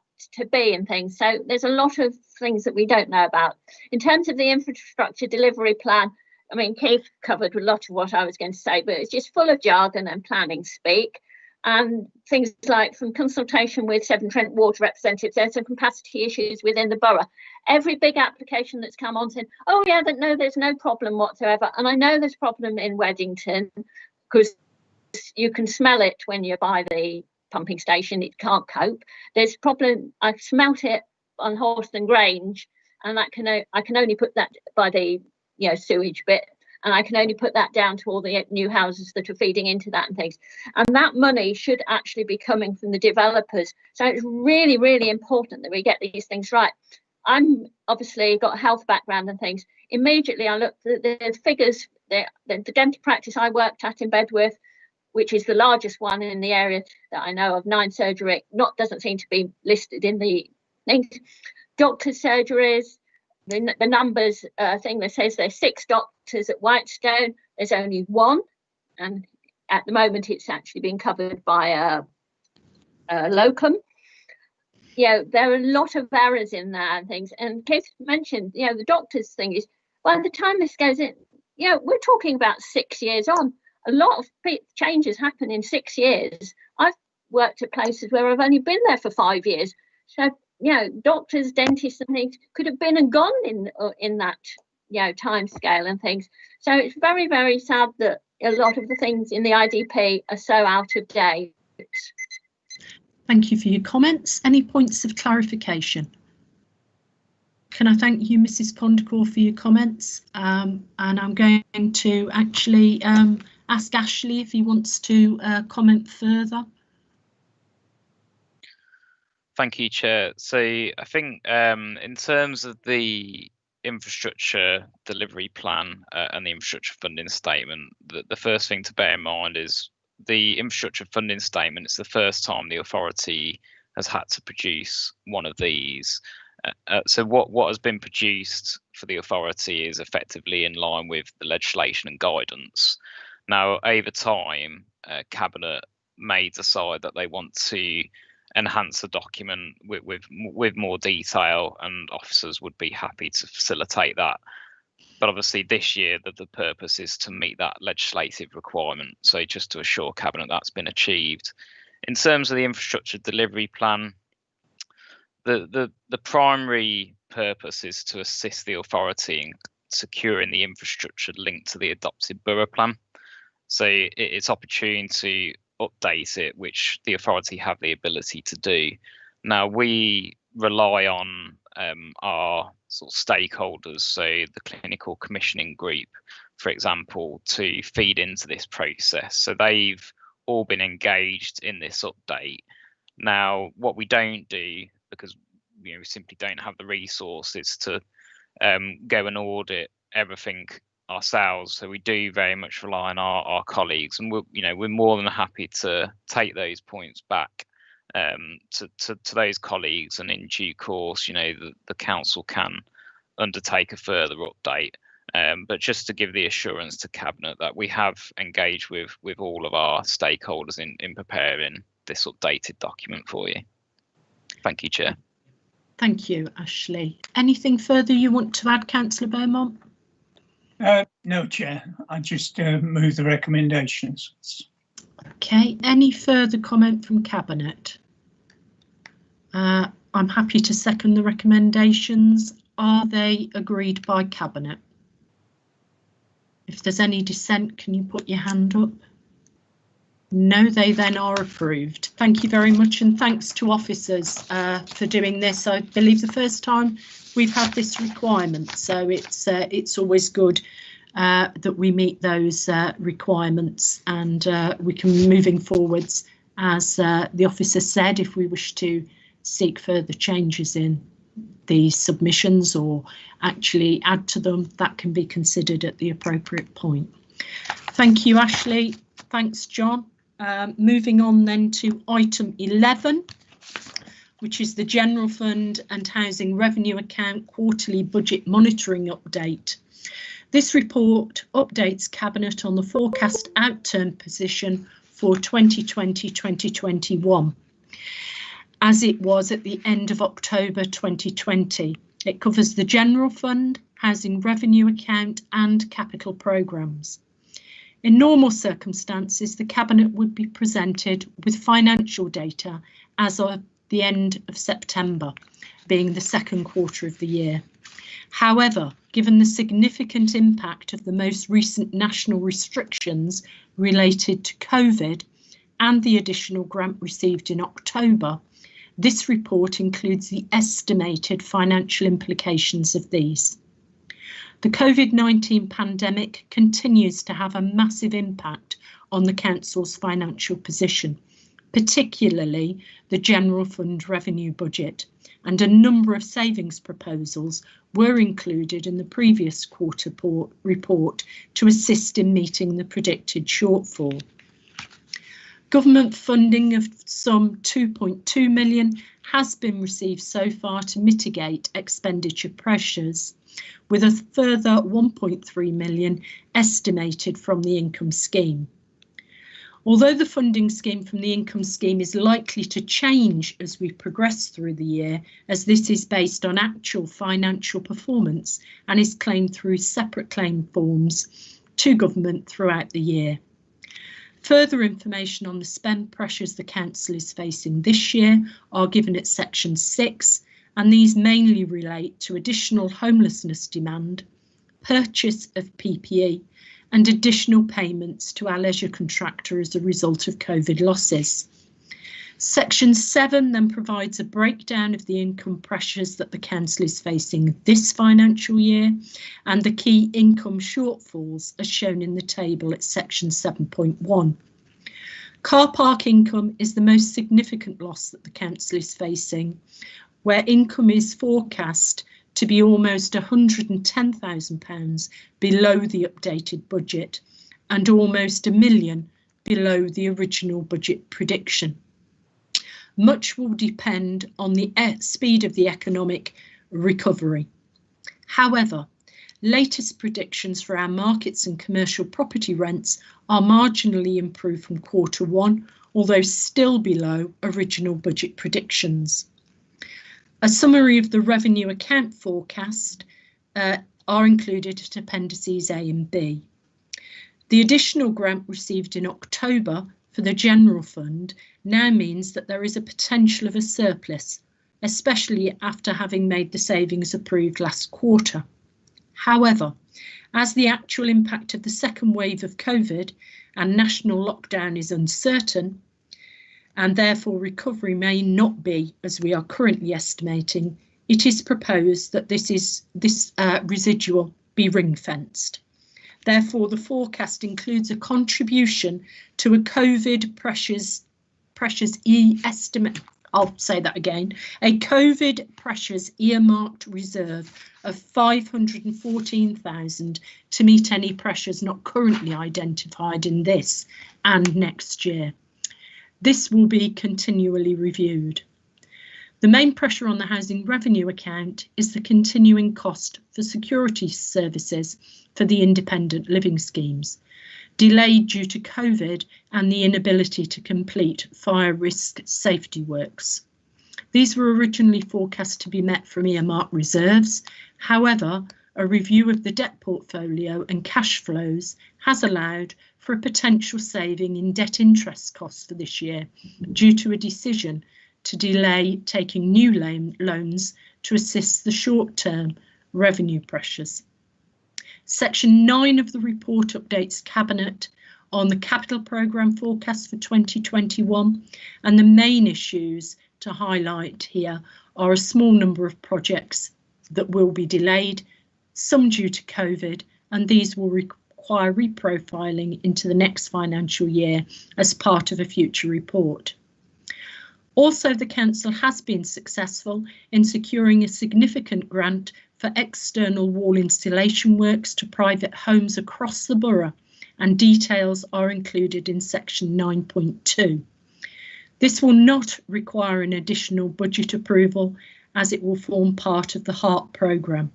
be and things. So there's a lot of things that we don't know about. In terms of the infrastructure delivery plan, I mean, Keith covered a lot of what I was going to say, but it's just full of jargon and planning speak. And things like, from consultation with Severn Trent water representatives, there's some capacity issues within the borough. Every big application that's come on saying, oh yeah, no, there's no problem whatsoever. And I know there's a problem in Weddington, because you can smell it when you're by the pumping station. It can't cope. There's a problem. I've smelt it on Horston Grange, and I can only put that by the sewage bit. And I can only put that down to all the new houses that are feeding into that and things. And that money should actually be coming from the developers. So it's really, really important that we get these things right. I'm obviously got a health background and things. Immediately I looked at the figures, the dental practice I worked at in Bedworth, which is the largest one in the area that I know of, 9 surgery, doesn't seem to be listed in the things. Doctors' surgeries, the numbers thing that says there's 6 doctors at Whitestone, there's only 1, and at the moment it's actually being covered by a locum. There are a lot of errors in there and things. And Keith mentioned, the doctors thing is, by the time this goes in, we're talking about 6 years on. A lot of changes happen in 6 years. I've worked at places where I've only been there for 5 years. So doctors, dentists and things could have been and gone in that time scale and things. So it's very, very sad that a lot of the things in the IDP are so out of date. Thank you for your comments. Any points of clarification? Can I thank you, Mrs. Condacor, for your comments? And I'm going to actually ask Ashley if he wants to comment further. Thank you, Chair. So I think in terms of the infrastructure delivery plan and the infrastructure funding statement, the first thing to bear in mind is the infrastructure funding statement. It's the first time the authority has had to produce one of these. So what has been produced for the authority is effectively in line with the legislation and guidance. Now, over time, Cabinet may decide that they want to enhance the document with more detail, and officers would be happy to facilitate that. But obviously this year the purpose is to meet that legislative requirement. So just to assure Cabinet that's been achieved. In terms of the infrastructure delivery plan, the primary purpose is to assist the authority in securing the infrastructure linked to the adopted borough plan. So it's opportune to update it, which the authority have the ability to do. Now we rely on our sort of stakeholders, so the clinical commissioning group, for example, to feed into this process. So they've all been engaged in this update. Now, what we don't do, because we simply don't have the resources to go and audit everything ourselves, so we do very much rely on our colleagues, and we're more than happy to take those points back to those colleagues, and in due course, the council can undertake a further update. But just to give the assurance to Cabinet that we have engaged with all of our stakeholders in preparing this updated document for you. Thank you, Chair. Thank you, Ashley. Anything further you want to add, Councillor Beaumont? No, Chair. I just move the recommendations. Okay. Any further comment from Cabinet? I'm happy to second the recommendations. Are they agreed by Cabinet? If there's any dissent, can you put your hand up? No, they then are approved. Thank you very much, and thanks to officers for doing this. I believe the first time we've had this requirement, so it's always good that we meet those requirements, and we can be moving forwards, as the officer said, if we wish to seek further changes in the submissions or actually add to them, that can be considered at the appropriate point. Thank you, Ashley. Thanks, John. Moving on then to item 11, which is the General Fund and Housing Revenue Account Quarterly Budget Monitoring Update. This report updates Cabinet on the forecast outturn position for 2020-2021, as it was at the end of October 2020. It covers the General Fund, Housing Revenue Account and capital programmes. In normal circumstances, the Cabinet would be presented with financial data as of the end of September, being the second quarter of the year. However, given the significant impact of the most recent national restrictions related to COVID and the additional grant received in October, this report includes the estimated financial implications of these. The COVID-19 pandemic continues to have a massive impact on the Council's financial position, particularly the General Fund revenue budget, and a number of savings proposals were included in the previous quarter report to assist in meeting the predicted shortfall. Government funding of some 2.2 million has been received so far to mitigate expenditure pressures, with a further 1.3 million estimated from the income scheme. Although the funding scheme from the income scheme is likely to change as we progress through the year, as this is based on actual financial performance and is claimed through separate claim forms to government throughout the year. Further information on the spend pressures the Council is facing this year are given at section 6, and these mainly relate to additional homelessness demand, purchase of PPE, and additional payments to our leisure contractor as a result of COVID losses. Section 7 then provides a breakdown of the income pressures that the Council is facing this financial year and the key income shortfalls as shown in the table at section 7.1. Car park income is the most significant loss that the Council is facing, where income is forecast to be almost £110,000 below the updated budget and almost £1 million below the original budget prediction. Much will depend on the speed of the economic recovery. However, latest predictions for our markets and commercial property rents are marginally improved from Q1, although still below original budget predictions. A summary of the revenue account forecast are included at appendices A and B. The additional grant received in October for the general fund now means that there is a potential of a surplus, especially after having made the savings approved last quarter. However, as the actual impact of the second wave of COVID and national lockdown is uncertain, and therefore recovery may not be as we are currently estimating, it is proposed that this residual be ring-fenced. Therefore, the forecast includes a contribution to a COVID pressures estimate. I'll say that again. A COVID pressures earmarked reserve of 514,000 to meet any pressures not currently identified in this and next year. This will be continually reviewed. The main pressure on the housing revenue account is the continuing cost for security services for the independent living schemes, delayed due to COVID and the inability to complete fire risk safety works. These were originally forecast to be met from earmarked reserves. However, a review of the debt portfolio and cash flows has allowed for a potential saving in debt interest costs for this year due to a decision to delay taking new loans to assist the short-term revenue pressures. Section 9 of the report updates Cabinet on the capital programme forecast for 2021, and the main issues to highlight here are a small number of projects that will be delayed, some due to COVID, and these will require reprofiling into the next financial year as part of a future report. Also, the Council has been successful in securing a significant grant for external wall installation works to private homes across the borough, and details are included in section 9.2. This will not require an additional budget approval as it will form part of the HARP programme.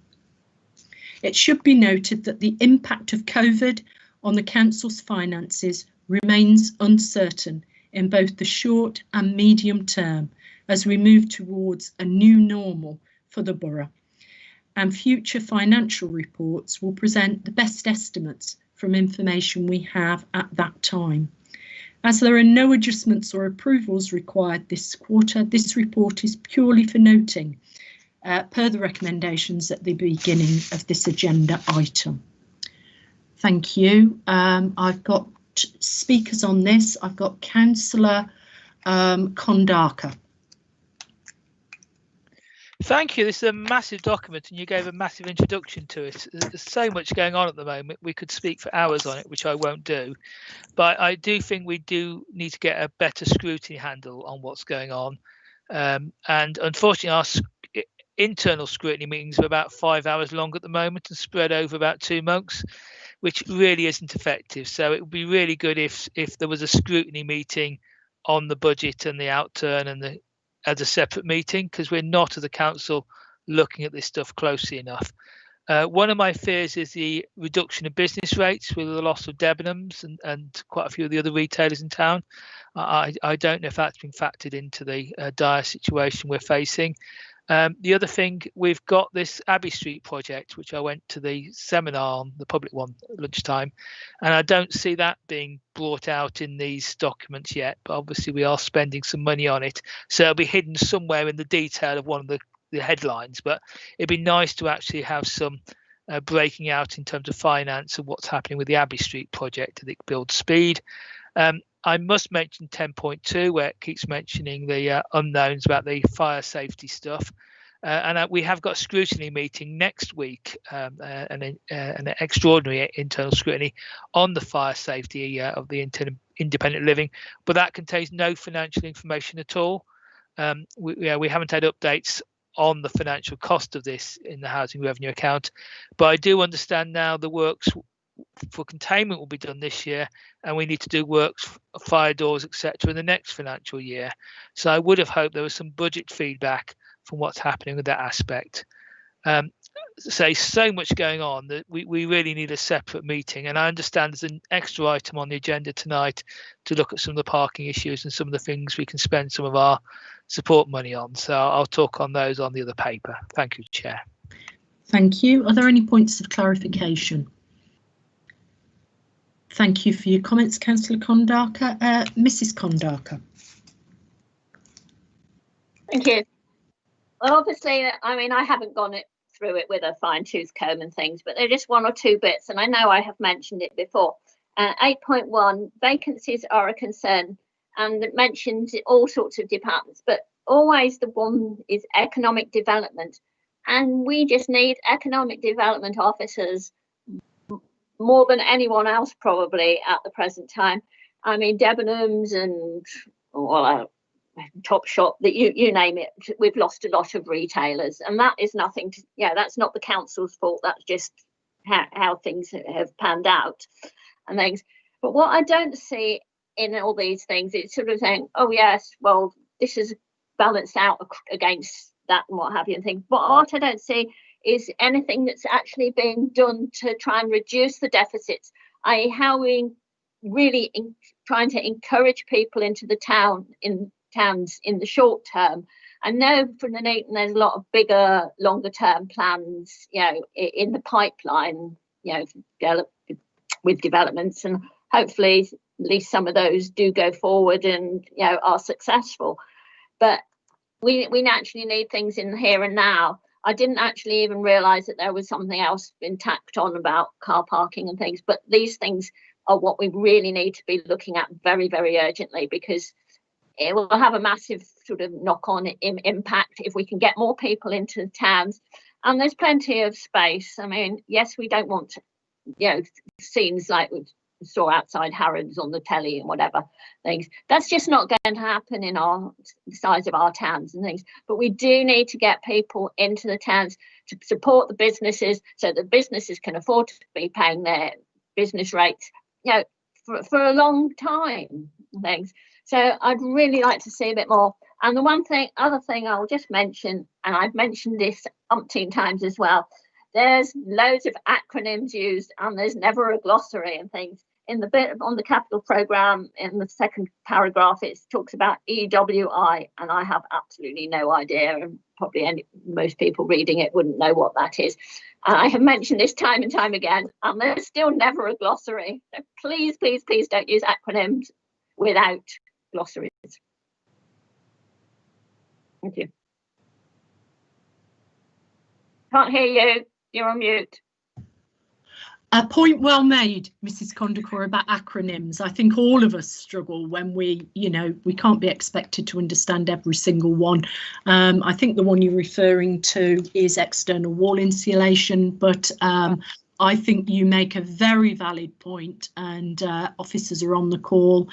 It should be noted that the impact of COVID on the Council's finances remains uncertain in both the short and medium term as we move towards a new normal for the borough, and future financial reports will present the best estimates from information we have at that time. As there are no adjustments or approvals required this quarter, this report is purely for noting per the recommendations at the beginning of this agenda item. Thank you. I've got speakers on this. I've got Councillor Kondaka. Thank you. This is a massive document and you gave a massive introduction to it. There's so much going on at the moment. We could speak for hours on it, which I won't do. But I do think we do need to get a better scrutiny handle on what's going on. And unfortunately, our internal scrutiny meetings are about 5 hours long at the moment and spread over about 2 months, which really isn't effective. So it would be really good if there was a scrutiny meeting on the budget and the outturn and as a separate meeting, because we're not as a council looking at this stuff closely enough. One of my fears is the reduction of business rates with the loss of Debenhams and quite a few of the other retailers in town. I don't know if that's been factored into the dire situation we're facing. The other thing, we've got this Abbey Street project, which I went to the seminar on, the public one, at lunchtime, and I don't see that being brought out in these documents yet, but obviously we are spending some money on it, so it'll be hidden somewhere in the detail of one of the headlines, but it'd be nice to actually have some breaking out in terms of finance and what's happening with the Abbey Street project as it builds speed. I must mention 10.2, where it keeps mentioning the unknowns about the fire safety stuff. And we have got a scrutiny meeting next week, an extraordinary internal scrutiny on the fire safety of the independent living, but that contains no financial information at all. We haven't had updates on the financial cost of this in the housing revenue account, but I do understand now the works for containment will be done this year, and we need to do works, fire doors, etc. in the next financial year. So I would have hoped there was some budget feedback from what's happening with that aspect. say, so much going on that we really need a separate meeting. And I understand there's an extra item on the agenda tonight to look at some of the parking issues and some of the things we can spend some of our support money on. So I'll talk on those on the other paper. Thank you, Chair. Thank you. Are there any points of clarification? Thank you for your comments, Councillor Kondarka. Mrs. Kondarka. Thank you. Well, obviously, I mean, I haven't gone through it with a fine-tooth comb and things, but there are just one or two bits, and I know I have mentioned it before. 8.1, vacancies are a concern, and it mentions all sorts of departments, but always the one is economic development, and we just need economic development officers more than anyone else probably at the present time. I mean, Debenhams and Topshop, that you name it, we've lost a lot of retailers, and that is nothing to, that's not the council's fault, that's just how things have panned out and things. But what I don't see in all these things, it's sort of saying, oh yes, well, this is balanced out against that and what have you and things. But what I don't see is anything that's actually being done to try and reduce the deficits, i.e. how we really trying to encourage people into the towns in the short term. I know for Nuneaton there's a lot of bigger, longer term plans, in the pipeline, with developments, and hopefully at least some of those do go forward and are successful. But we naturally need things in the here and now. I didn't actually even realise that there was something else been tacked on about car parking and things, but these things are what we really need to be looking at very, very urgently, because it will have a massive sort of knock-on impact if we can get more people into the towns. And there's plenty of space. I mean, yes, we don't want, scenes like we saw outside Harrods on the telly and whatever things. That's just not going to happen in the size of our towns and things. But we do need to get people into the towns to support the businesses, so the businesses can afford to be paying their business rates, for a long time and things. So I'd really like to see a bit more. And the other thing I'll just mention, and I've mentioned this umpteen times as well, there's loads of acronyms used and there's never a glossary and things. In the bit on the capital programme, in the second paragraph, it talks about EWI, and I have absolutely no idea, and probably most people reading it wouldn't know what that is. I have mentioned this time and time again, and there's still never a glossary. So please, please, please don't use acronyms without glossaries. Thank you. Can't hear you. You're on mute. A point well made, Mrs. Kondarka, about acronyms. I think all of us struggle when we can't be expected to understand every single one. I think the one you're referring to is external wall insulation, but I think you make a very valid point, and officers are on the call.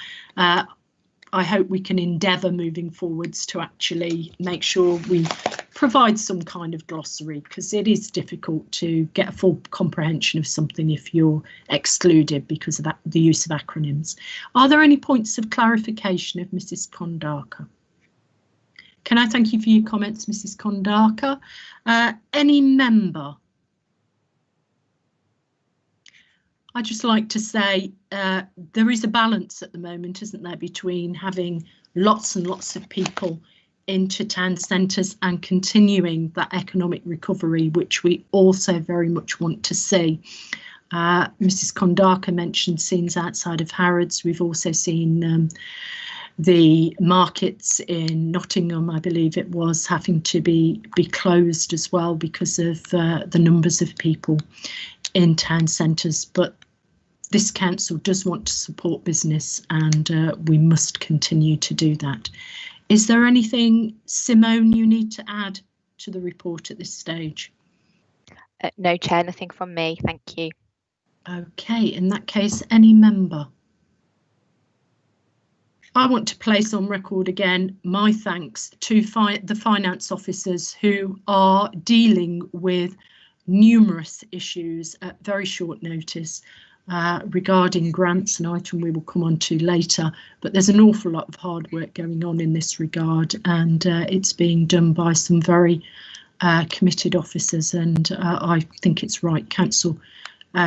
I hope we can endeavour moving forwards to actually make sure we provide some kind of glossary, because it is difficult to get a full comprehension of something if you're excluded because of the use of acronyms. Are there any points of clarification of Mrs. Kondarka? Can I thank you for your comments, Mrs. Kondarka? Any member? I'd just like to say there is a balance at the moment, isn't there, between having lots and lots of people into town centres and continuing that economic recovery, which we also very much want to see. Mrs. Kondarka mentioned scenes outside of Harrods. We've also seen the markets in Nottingham, I believe it was, having to be closed as well because of the numbers of people in town centres. But this council does want to support business, and we must continue to do that. Is there anything, Simone, you need to add to the report at this stage? No, Chair, nothing from me. Thank you. OK, in that case, any member? I want to place on record again my thanks to the finance officers who are dealing with numerous issues at very short notice. Regarding grants, an item we will come on to later, but there's an awful lot of hard work going on in this regard, and it's being done by some very committed officers, and I think it's right. Council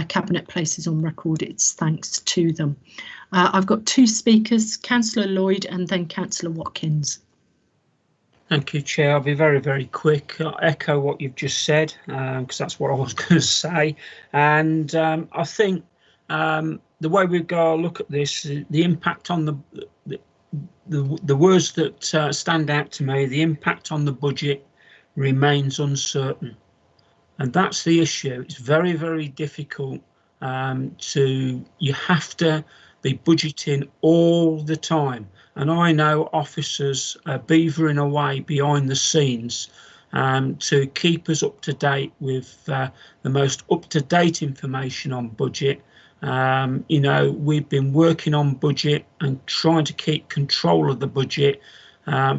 Cabinet places on record its thanks to them. I've got two speakers, Councillor Lloyd and then Councillor Watkins. Thank you, Chair. I'll be very, very quick. I'll echo what you've just said, because that's what I was going to say. And I think the way we've got to look at this, the impact on the words that stand out to me, the impact on the budget remains uncertain. And that's the issue. It's very, very difficult you have to be budgeting all the time. And I know officers are beavering away behind the scenes to keep us up to date with the most up-to-date information on budget. You know, we've been working on budget and trying to keep control of the budget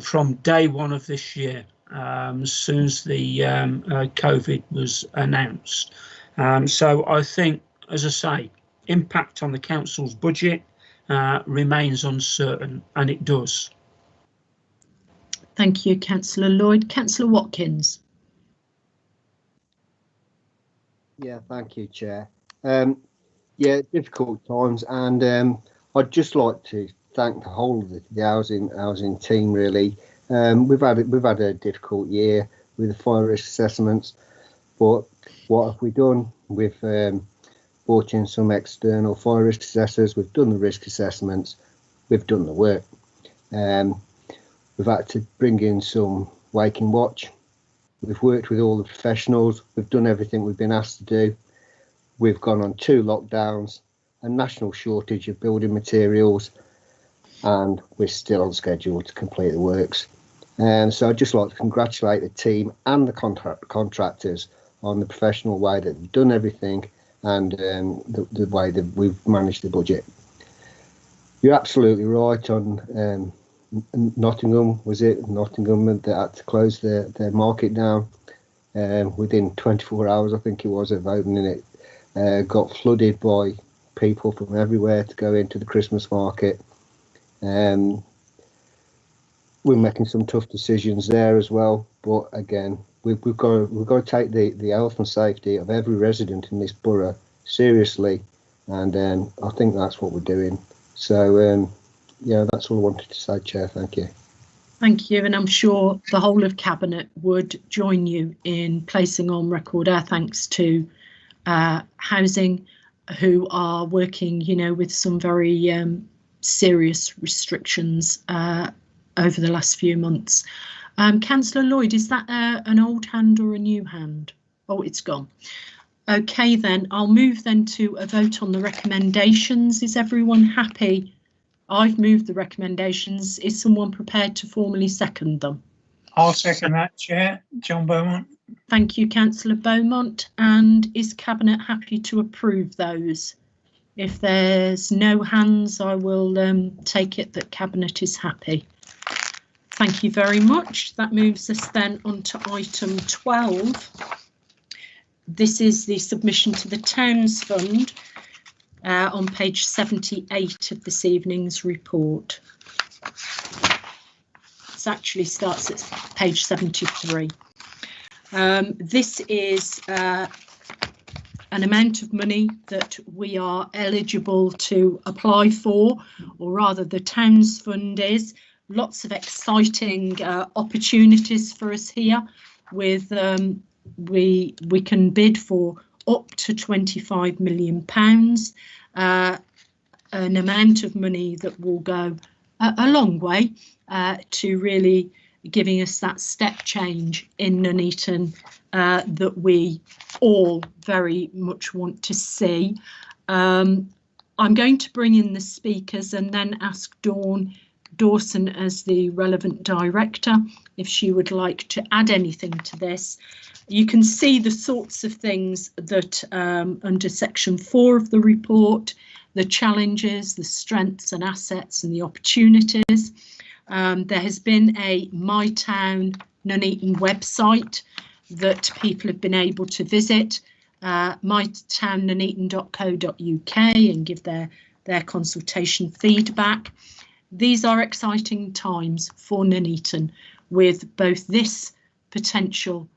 from day one of this year, as soon as the COVID was announced. So I think, as I say, impact on the council's budget remains uncertain, and it does. Thank you, Councillor Lloyd. Councillor Watkins. Yeah, thank you, Chair. Yeah, difficult times, and I'd just like to thank the whole of the housing team. Really, we've had a difficult year with the fire risk assessments, but what have we done? We've brought in some external fire risk assessors. We've done the risk assessments. We've done the work. We've had to bring in some waking watch. We've worked with all the professionals. We've done everything we've been asked to do. We've gone on 2 lockdowns, a national shortage of building materials, and we're still on schedule to complete the works. So I'd just like to congratulate the team and the contractors on the professional way that they've done everything, and the way that we've managed the budget. You're absolutely right on Nottingham, was it? Nottingham that had to close their market down within 24 hours, I think it was, of opening it. Got flooded by people from everywhere to go into the Christmas market. We're making some tough decisions there as well, but again, we've got to take the health and safety of every resident in this borough seriously, and I think that's what we're doing. So yeah, that's all I wanted to say, Chair. Thank you. Thank you, and I'm sure the whole of Cabinet would join you in placing on record our thanks to housing, who are working, you know, with some very serious restrictions over the last few months. Councillor Lloyd, is that an old hand or a new hand? Oh, it's gone. Okay, then I'll move then to a vote on the recommendations. Is everyone happy? I've moved the recommendations. Is someone prepared to formally second them? I'll second that, Chair. John Beaumont. Thank you, Councillor Beaumont. And is Cabinet happy to approve those? If there's no hands, I will take it that Cabinet is happy. Thank you very much. That moves us then on to item 12. This is the submission to the Towns Fund on page 78 of this evening's report. It actually starts at page 73. This is an amount of money that we are eligible to apply for, or rather the Towns Fund is. Lots of exciting opportunities for us here. With we can bid for up to £25 million, an amount of money that will go a long way to really giving us that step change in Nuneaton that we all very much want to see. I'm going to bring in the speakers and then ask Dawson as the relevant director if she would like to add anything to this. You can see the sorts of things that under section 4 of the report, the challenges, the strengths and assets and the opportunities. There has been a My Town Nuneaton website that people have been able to visit, mytownnuneaton.co.uk, and give their consultation feedback. These are exciting times for Nuneaton, with both this potential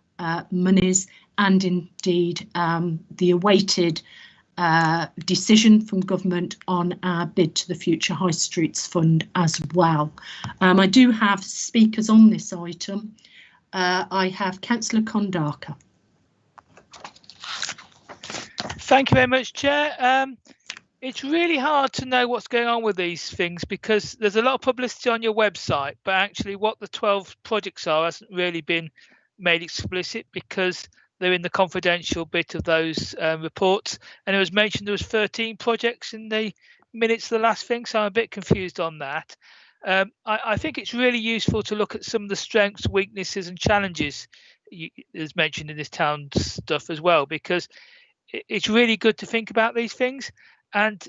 monies, and indeed the awaited decision from government on our bid to the Future High Streets Fund as well. I do have speakers on this item. I have Councillor Kondaka. Thank you very much, Chair. It's really hard to know what's going on with these things because there's a lot of publicity on your website, but actually what the 12 projects are hasn't really been made explicit because they're in the confidential bit of those reports. And it was mentioned there was 13 projects in the minutes of the last thing, so I'm a bit confused on that. I think it's really useful to look at some of the strengths, weaknesses and challenges as mentioned in this town stuff as well, because it's really good to think about these things. And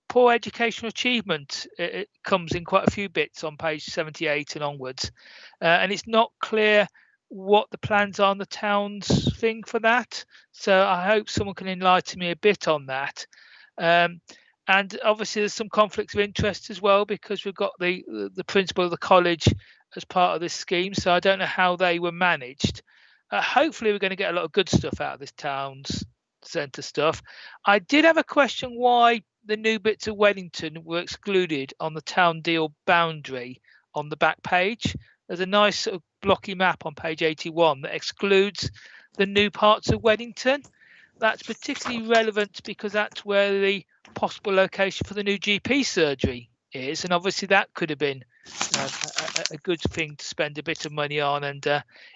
poor educational achievement, it comes in quite a few bits on page 78 and onwards. And it's not clear what the plans are on the town's thing for that. So I hope someone can enlighten me a bit on that. And obviously there's some conflicts of interest as well, because we've got the principal of the college as part of this scheme. So I don't know how they were managed. Hopefully we're going to get a lot of good stuff out of this town's centre stuff. I did have a question why the new bits of Weddington were excluded on the town deal boundary on the back page. There's a nice sort of blocky map on page 81 that excludes the new parts of Weddington. That's particularly relevant because that's where the possible location for the new GP surgery is, and obviously that could have been a good thing to spend a bit of money on and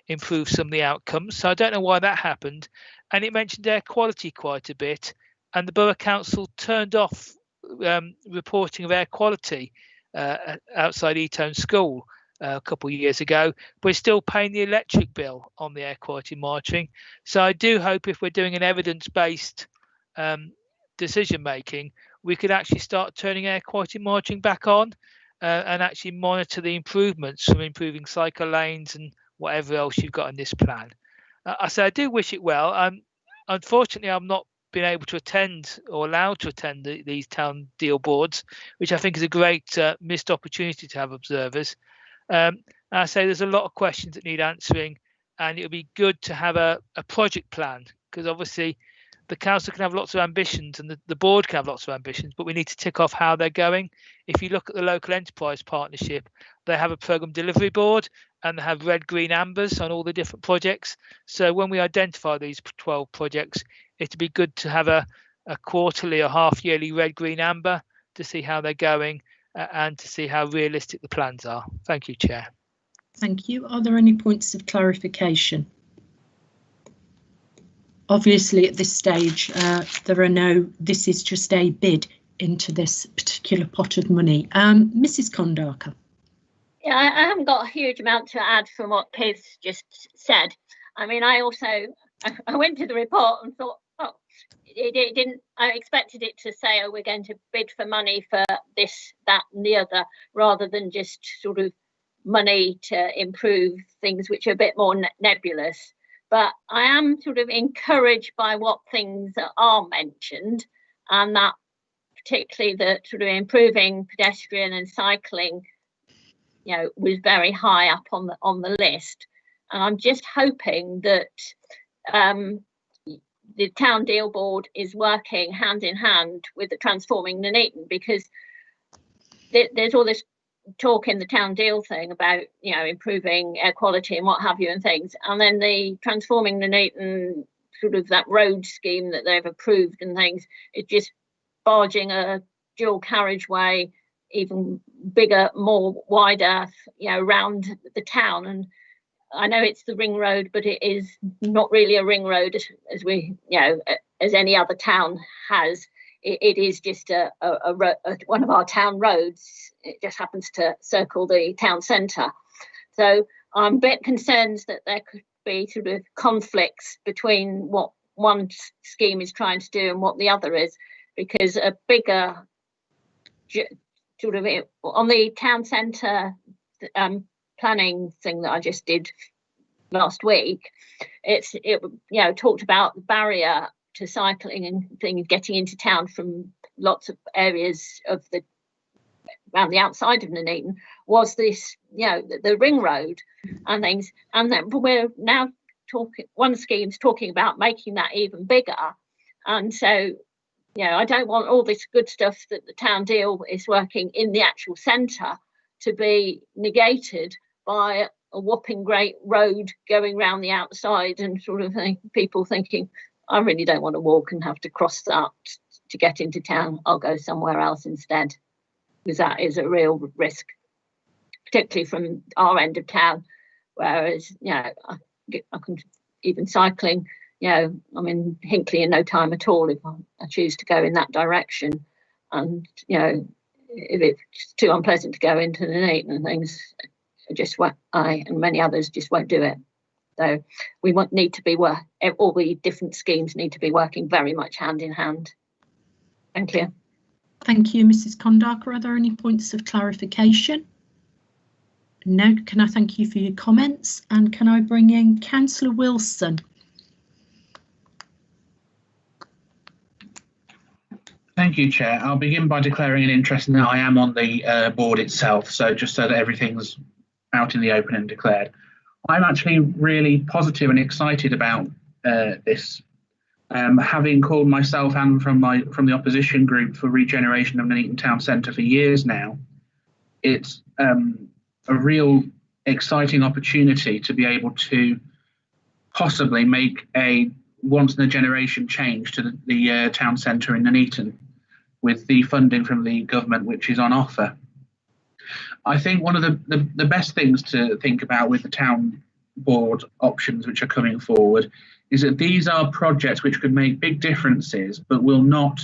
improve some of the outcomes. So I don't know why that happened. And it mentioned air quality quite a bit, and the Borough Council turned off reporting of air quality outside Eton School a couple of years ago. We're still paying the electric bill on the air quality monitoring. So I do hope if we're doing an evidence-based decision making, we could actually start turning air quality monitoring back on and actually monitor the improvements from improving cycle lanes and whatever else you've got in this plan. I say I do wish it well. Unfortunately, I'm not been able to attend or allowed to attend these town deal boards, which I think is a great missed opportunity to have observers. I say there's a lot of questions that need answering, and it would be good to have a project plan, because obviously the council can have lots of ambitions and the board can have lots of ambitions, but we need to tick off how they're going. If you look at the local enterprise partnership, they have a programme delivery board and they have red, green, ambers on all the different projects. So when we identify these 12 projects, it'd be good to have a quarterly or half yearly red, green, amber to see how they're going and to see how realistic the plans are. Thank you, Chair. Thank you. Are there any points of clarification? Obviously, at this stage, there are no, this is just a bid into this particular pot of money. Mrs. Kondaka. Yeah, I haven't got a huge amount to add from what Piz just said. I mean, I went to the report and thought, oh, it didn't, I expected it to say, oh, we're going to bid for money for this, that and the other, rather than just sort of money to improve things which are a bit more nebulous. But I am sort of encouraged by what things are mentioned, and that particularly that sort of improving pedestrian and cycling, you know, was very high up on the list. And I'm just hoping that the town deal board is working hand in hand with the Transforming Nuneaton, because there's all this talk in the town deal thing about, you know, improving air quality and what have you and things, and then the Transforming Nuneaton sort of that road scheme that they've approved and things, it's just barging a dual carriageway even bigger, more wider, you know, around the town. And I know it's the ring road, but it is not really a ring road as we, you know, as any other town has. It is just one of our town roads. It just happens to circle the town centre. So I'm a bit concerned that there could be sort of conflicts between what one scheme is trying to do and what the other is, because a bigger sort of on the town centre planning thing that I just did last week, it you know, talked about the barrier to cycling and things getting into town from lots of areas of the around the outside of Nuneaton was this, you know, the ring road and things. And then we're now one scheme's talking about making that even bigger, and so I don't want all this good stuff that the town deal is working in the actual centre to be negated by a whopping great road going round the outside and sort of people thinking, I really don't want to walk and have to cross that to get into town. I'll go somewhere else instead, because that is a real risk, particularly from our end of town. Whereas, I can even cycling, I'm in Hinckley in no time at all if I choose to go in that direction. And, if it's too unpleasant to go into the Nuneaton and things, I and many others just won't do it. So we need to be all the different schemes need to be working very much hand in hand. Thank you. Thank you, Mrs. Condarker. Are there any points of clarification? No. Can I thank you for your comments? And can I bring in Councillor Wilson? Thank you, Chair. I'll begin by declaring an interest in that I am on the board itself, so just so that everything's out in the open and declared. I'm actually really positive and excited about this. Having called myself and from the opposition group for regeneration of Nuneaton Town Centre for years now, it's a real exciting opportunity to be able to possibly make a once in a generation change to the town centre in Nuneaton with the funding from the government which is on offer. I think one of the best things to think about with the town board options which are coming forward is that these are projects which could make big differences but will not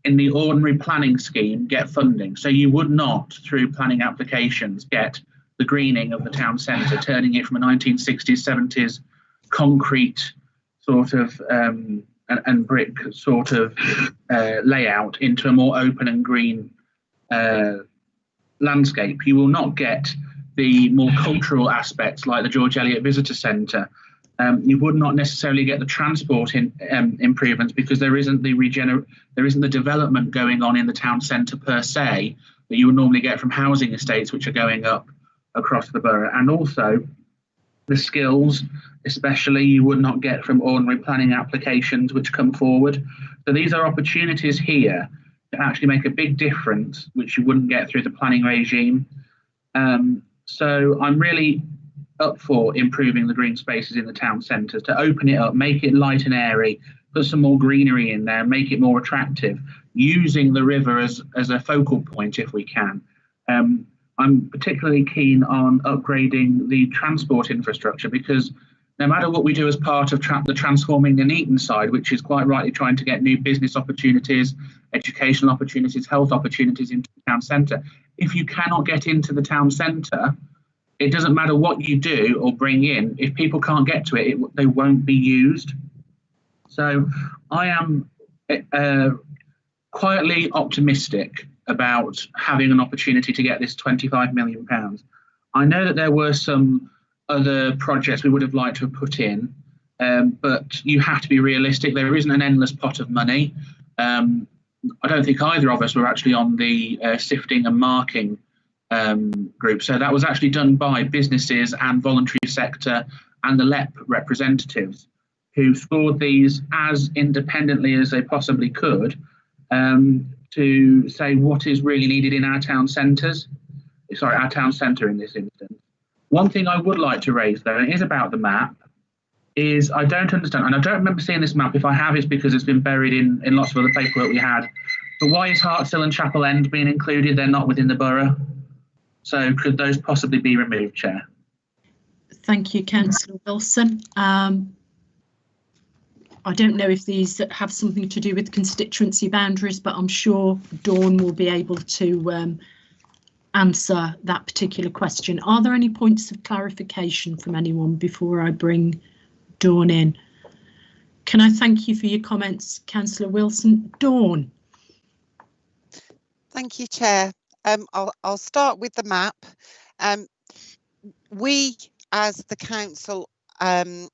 in the ordinary planning scheme get funding. So you would not through planning applications get the greening of the town centre, turning it from a 1960s 70s concrete sort of and brick sort of layout into a more open and green landscape. You will not get the more cultural aspects like the George Eliot Visitor Centre. You would not necessarily get the transport improvements because there isn't the development going on in the town centre per se that you would normally get from housing estates which are going up across the borough, and also the skills especially you would not get from ordinary planning applications which come forward. So these are opportunities here to actually make a big difference which you wouldn't get through the planning regime. So I'm really up for improving the green spaces in the town centres, to open it up, make it light and airy, put some more greenery in there, make it more attractive, using the river as a focal point if we can. I'm particularly keen on upgrading the transport infrastructure because no matter what we do as part of the Transforming Nuneaton side, which is quite rightly trying to get new business opportunities, educational opportunities, health opportunities into the town centre, if you cannot get into the town centre, it doesn't matter what you do or bring in. If people can't get to it, they won't be used. So I am quietly optimistic about having an opportunity to get this £25 million. I know that there were some other projects we would have liked to have put in, but you have to be realistic. There isn't an endless pot of money. I don't think either of us were actually on the sifting and marking group. So that was actually done by businesses and voluntary sector and the LEP representatives who scored these as independently as they possibly could to say what is really needed in our town centres. Sorry, our town centre in this instance. One thing I would like to raise though, and it is about the map, is I don't understand, and I don't remember seeing this map. If I have, it's because it's been buried in lots of other paperwork we had. But why is Hartsill and Chapel End being included? They're not within the borough. So could those possibly be removed, Chair? Thank you, Councillor Wilson. I don't know if these have something to do with constituency boundaries, but I'm sure Dawn will be able to answer that particular question. Are there any points of clarification from anyone before I bring Dawn in? Can I thank you for your comments, Councillor Wilson? Dawn. Thank you, Chair. I'll start with the map. We, as the council and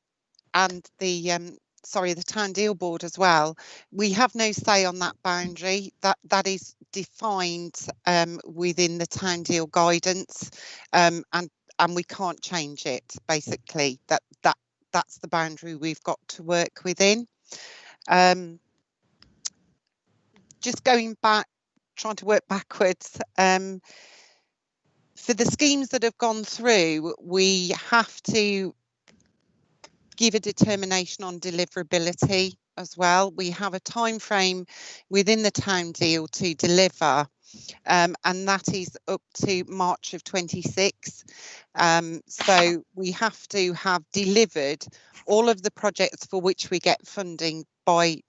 the town deal board as well, we have no say on that boundary. That is defined within the town deal guidance, and we can't change it. Basically, that's the boundary we've got to work within. Just going back, trying to work backwards, for the schemes that have gone through, we have to give a determination on deliverability as well. We have a time frame within the town deal to deliver, and that is up to March of 26. So we have to have delivered all of the projects for which we get funding by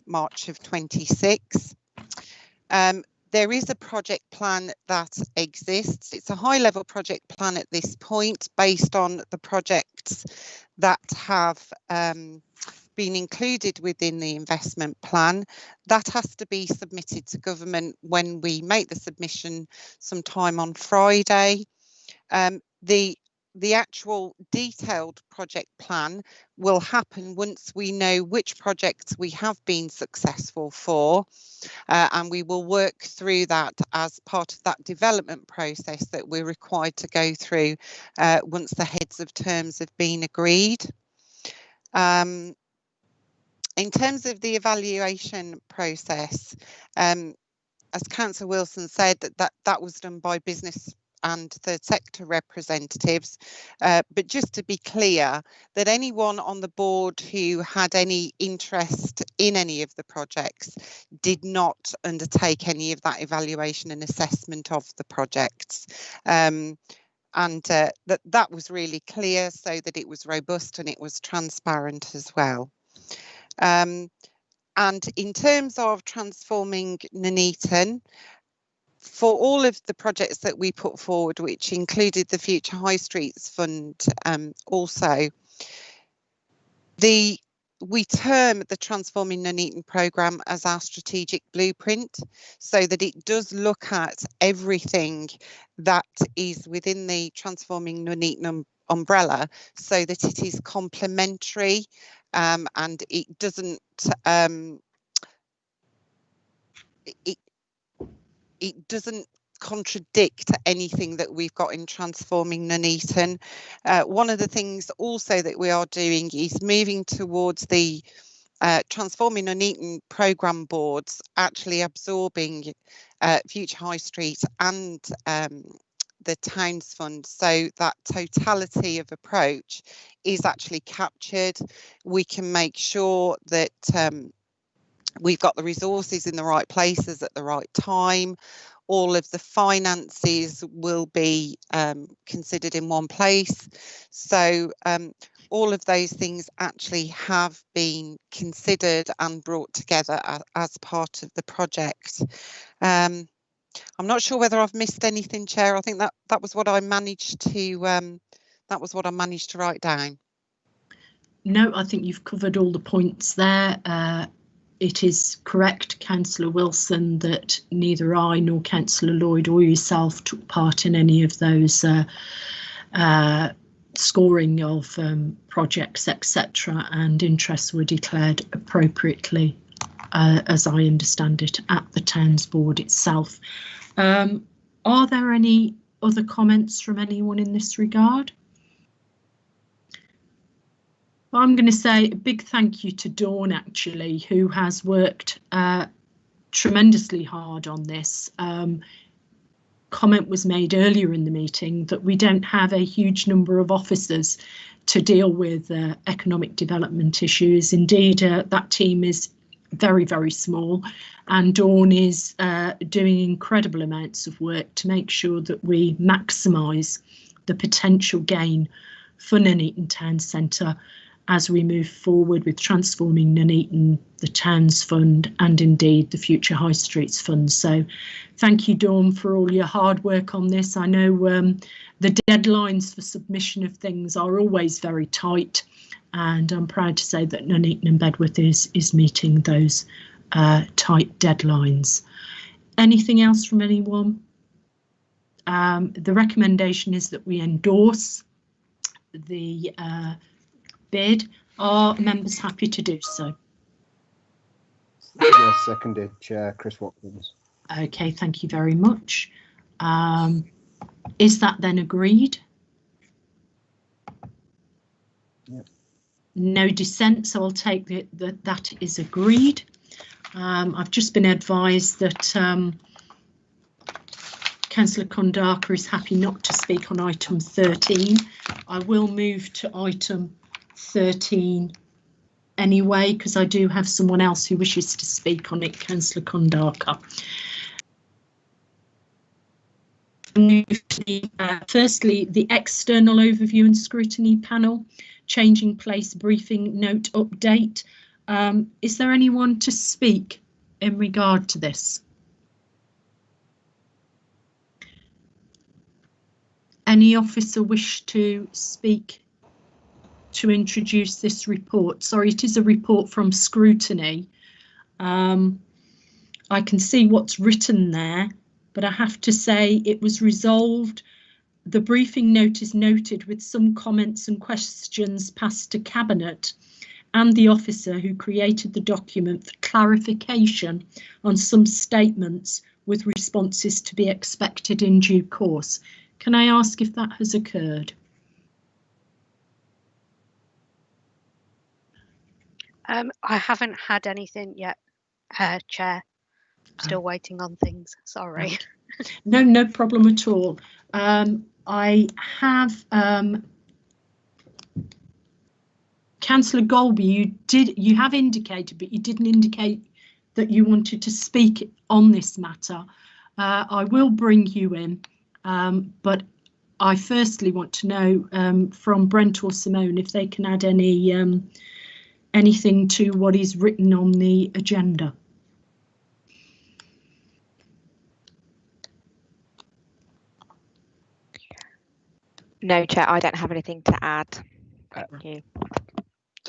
March of 26. There is a project plan that exists. It's a high-level project plan at this point based on the projects that have been included within the investment plan. That has to be submitted to government when we make the submission sometime on Friday. The actual detailed project plan will happen once we know which projects we have been successful for, and we will work through that as part of that development process that we're required to go through once the heads of terms have been agreed. In terms of the evaluation process, as Councillor Wilson said, that was done by business and third sector representatives, but just to be clear, that anyone on the board who had any interest in any of the projects did not undertake any of that evaluation and assessment of the projects. And that was really clear, so that it was robust and it was transparent as well. And in terms of transforming Nuneaton, for all of the projects that we put forward, which included the Future High Streets Fund also, we term the Transforming Nuneaton programme as our strategic blueprint, so that it does look at everything that is within the Transforming Nuneaton umbrella, so that it is complementary and it doesn't it doesn't contradict anything that we've got in Transforming Nuneaton. One of the things also that we are doing is moving towards the Transforming Nuneaton programme boards actually absorbing Future High Street and the Towns Fund, so that totality of approach is actually captured. We can make sure that we've got the resources in the right places at the right time. All of the finances will be considered in one place. So all of those things actually have been considered and brought together as part of the project. I'm not sure whether I've missed anything, Chair. I think that was what I managed to write down. No, I think you've covered all the points there. It is correct, Councillor Wilson, that neither I nor Councillor Lloyd or yourself took part in any of those scoring of projects, etc., and interests were declared appropriately, as I understand it, at the Towns Board itself. Are there any other comments from anyone in this regard? I'm going to say a big thank you to Dawn, actually, who has worked tremendously hard on this. Comment was made earlier in the meeting that we don't have a huge number of officers to deal with economic development issues. Indeed, that team is very, very small, and Dawn is doing incredible amounts of work to make sure that we maximise the potential gain for Nuneaton Town Centre as we move forward with Transforming Nuneaton, the Towns Fund, and indeed the Future High Streets Fund. So thank you, Dawn, for all your hard work on this. I know the deadlines for submission of things are always very tight, and I'm proud to say that Nuneaton and Bedworth is meeting those tight deadlines. Anything else from anyone? The recommendation is that we endorse the bid. Are members happy to do so? Yes, seconded, Chair. Chris Watkins. Okay, thank you very much. Is that then agreed? Yep. No dissent, so I'll take that is agreed. I've just been advised that Councillor Kondaka is happy not to speak on item 13. I will move to item 13 anyway, because I do have someone else who wishes to speak on it, Councillor Kondaka. Firstly, the external overview and scrutiny panel, changing place briefing note update. Is there anyone to speak in regard to this? Any officer wish to speak to introduce this report? Sorry, it is a report from scrutiny. I can see what's written there, but I have to say it was resolved. The briefing note is noted with some comments and questions passed to Cabinet and the officer who created the document for clarification on some statements with responses to be expected in due course. Can I ask if that has occurred? I haven't had anything yet, Chair. I'm still waiting on things. Sorry. No problem at all. I have Councillor Golby. You have indicated, but you didn't indicate that you wanted to speak on this matter. I will bring you in, but I firstly want to know from Brent or Simone if they can add anything to what is written on the agenda. No, Chair, I don't have anything to add. Thank you.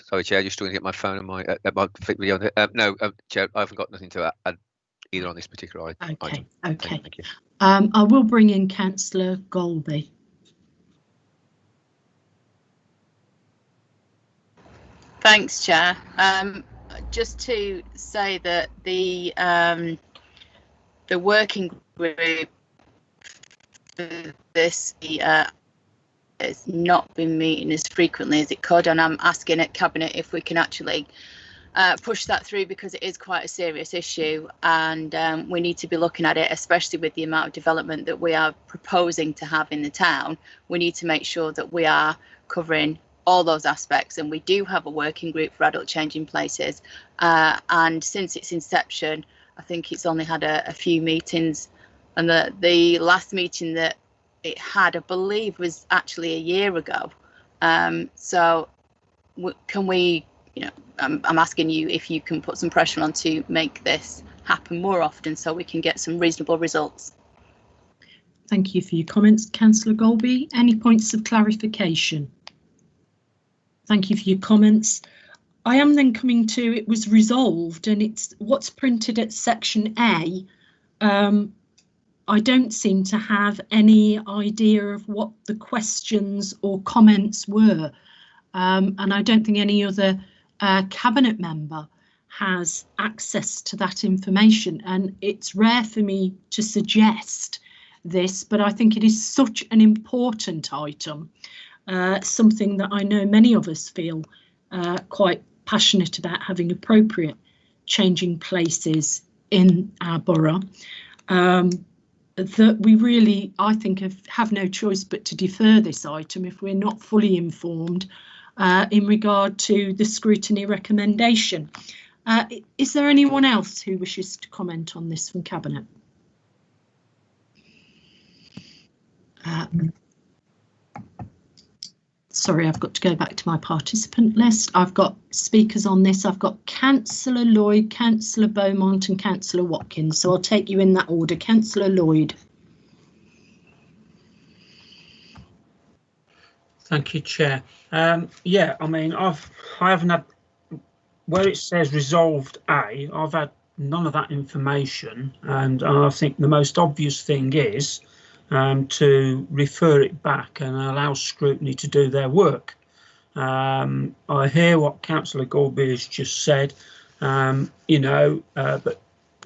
Sorry, Chair, just trying to get my phone and my video. No, Chair, I haven't got nothing to add either on this particular item. Okay. Thank you. I will bring in Councillor Golby. Thanks, Chair. Just to say that the working group for this has not been meeting as frequently as it could, and I'm asking at Cabinet if we can actually push that through, because it is quite a serious issue, and we need to be looking at it, especially with the amount of development that we are proposing to have in the town. We need to make sure that we are covering all those aspects, and we do have a working group for adult changing places, and since its inception I think it's only had a few meetings, and the last meeting that it had, I believe, was actually a year ago. So can we, I'm asking you if you can put some pressure on to make this happen more often so we can get some reasonable results. Thank you for your comments, Councillor Golby. Any points of clarification? Thank you for your comments. I am then coming to, it was resolved, and it's what's printed at section A. I don't seem to have any idea of what the questions or comments were, and I don't think any other Cabinet member has access to that information, and it's rare for me to suggest this, but I think it is such an important item, something that I know many of us feel quite passionate about, having appropriate changing places in our borough. That we really, I think, have no choice but to defer this item if we're not fully informed in regard to the scrutiny recommendation. Is there anyone else who wishes to comment on this from Cabinet? Sorry, I've got to go back to my participant list. I've got speakers on this. I've got Councillor Lloyd, Councillor Beaumont and Councillor Watkins. So I'll take you in that order. Councillor Lloyd. Thank you, Chair. Yeah, I mean, I haven't had, where it says resolved A, I've had none of that information, and I think the most obvious thing is to refer it back and allow scrutiny to do their work. I hear what Councillor Golby has just said, but at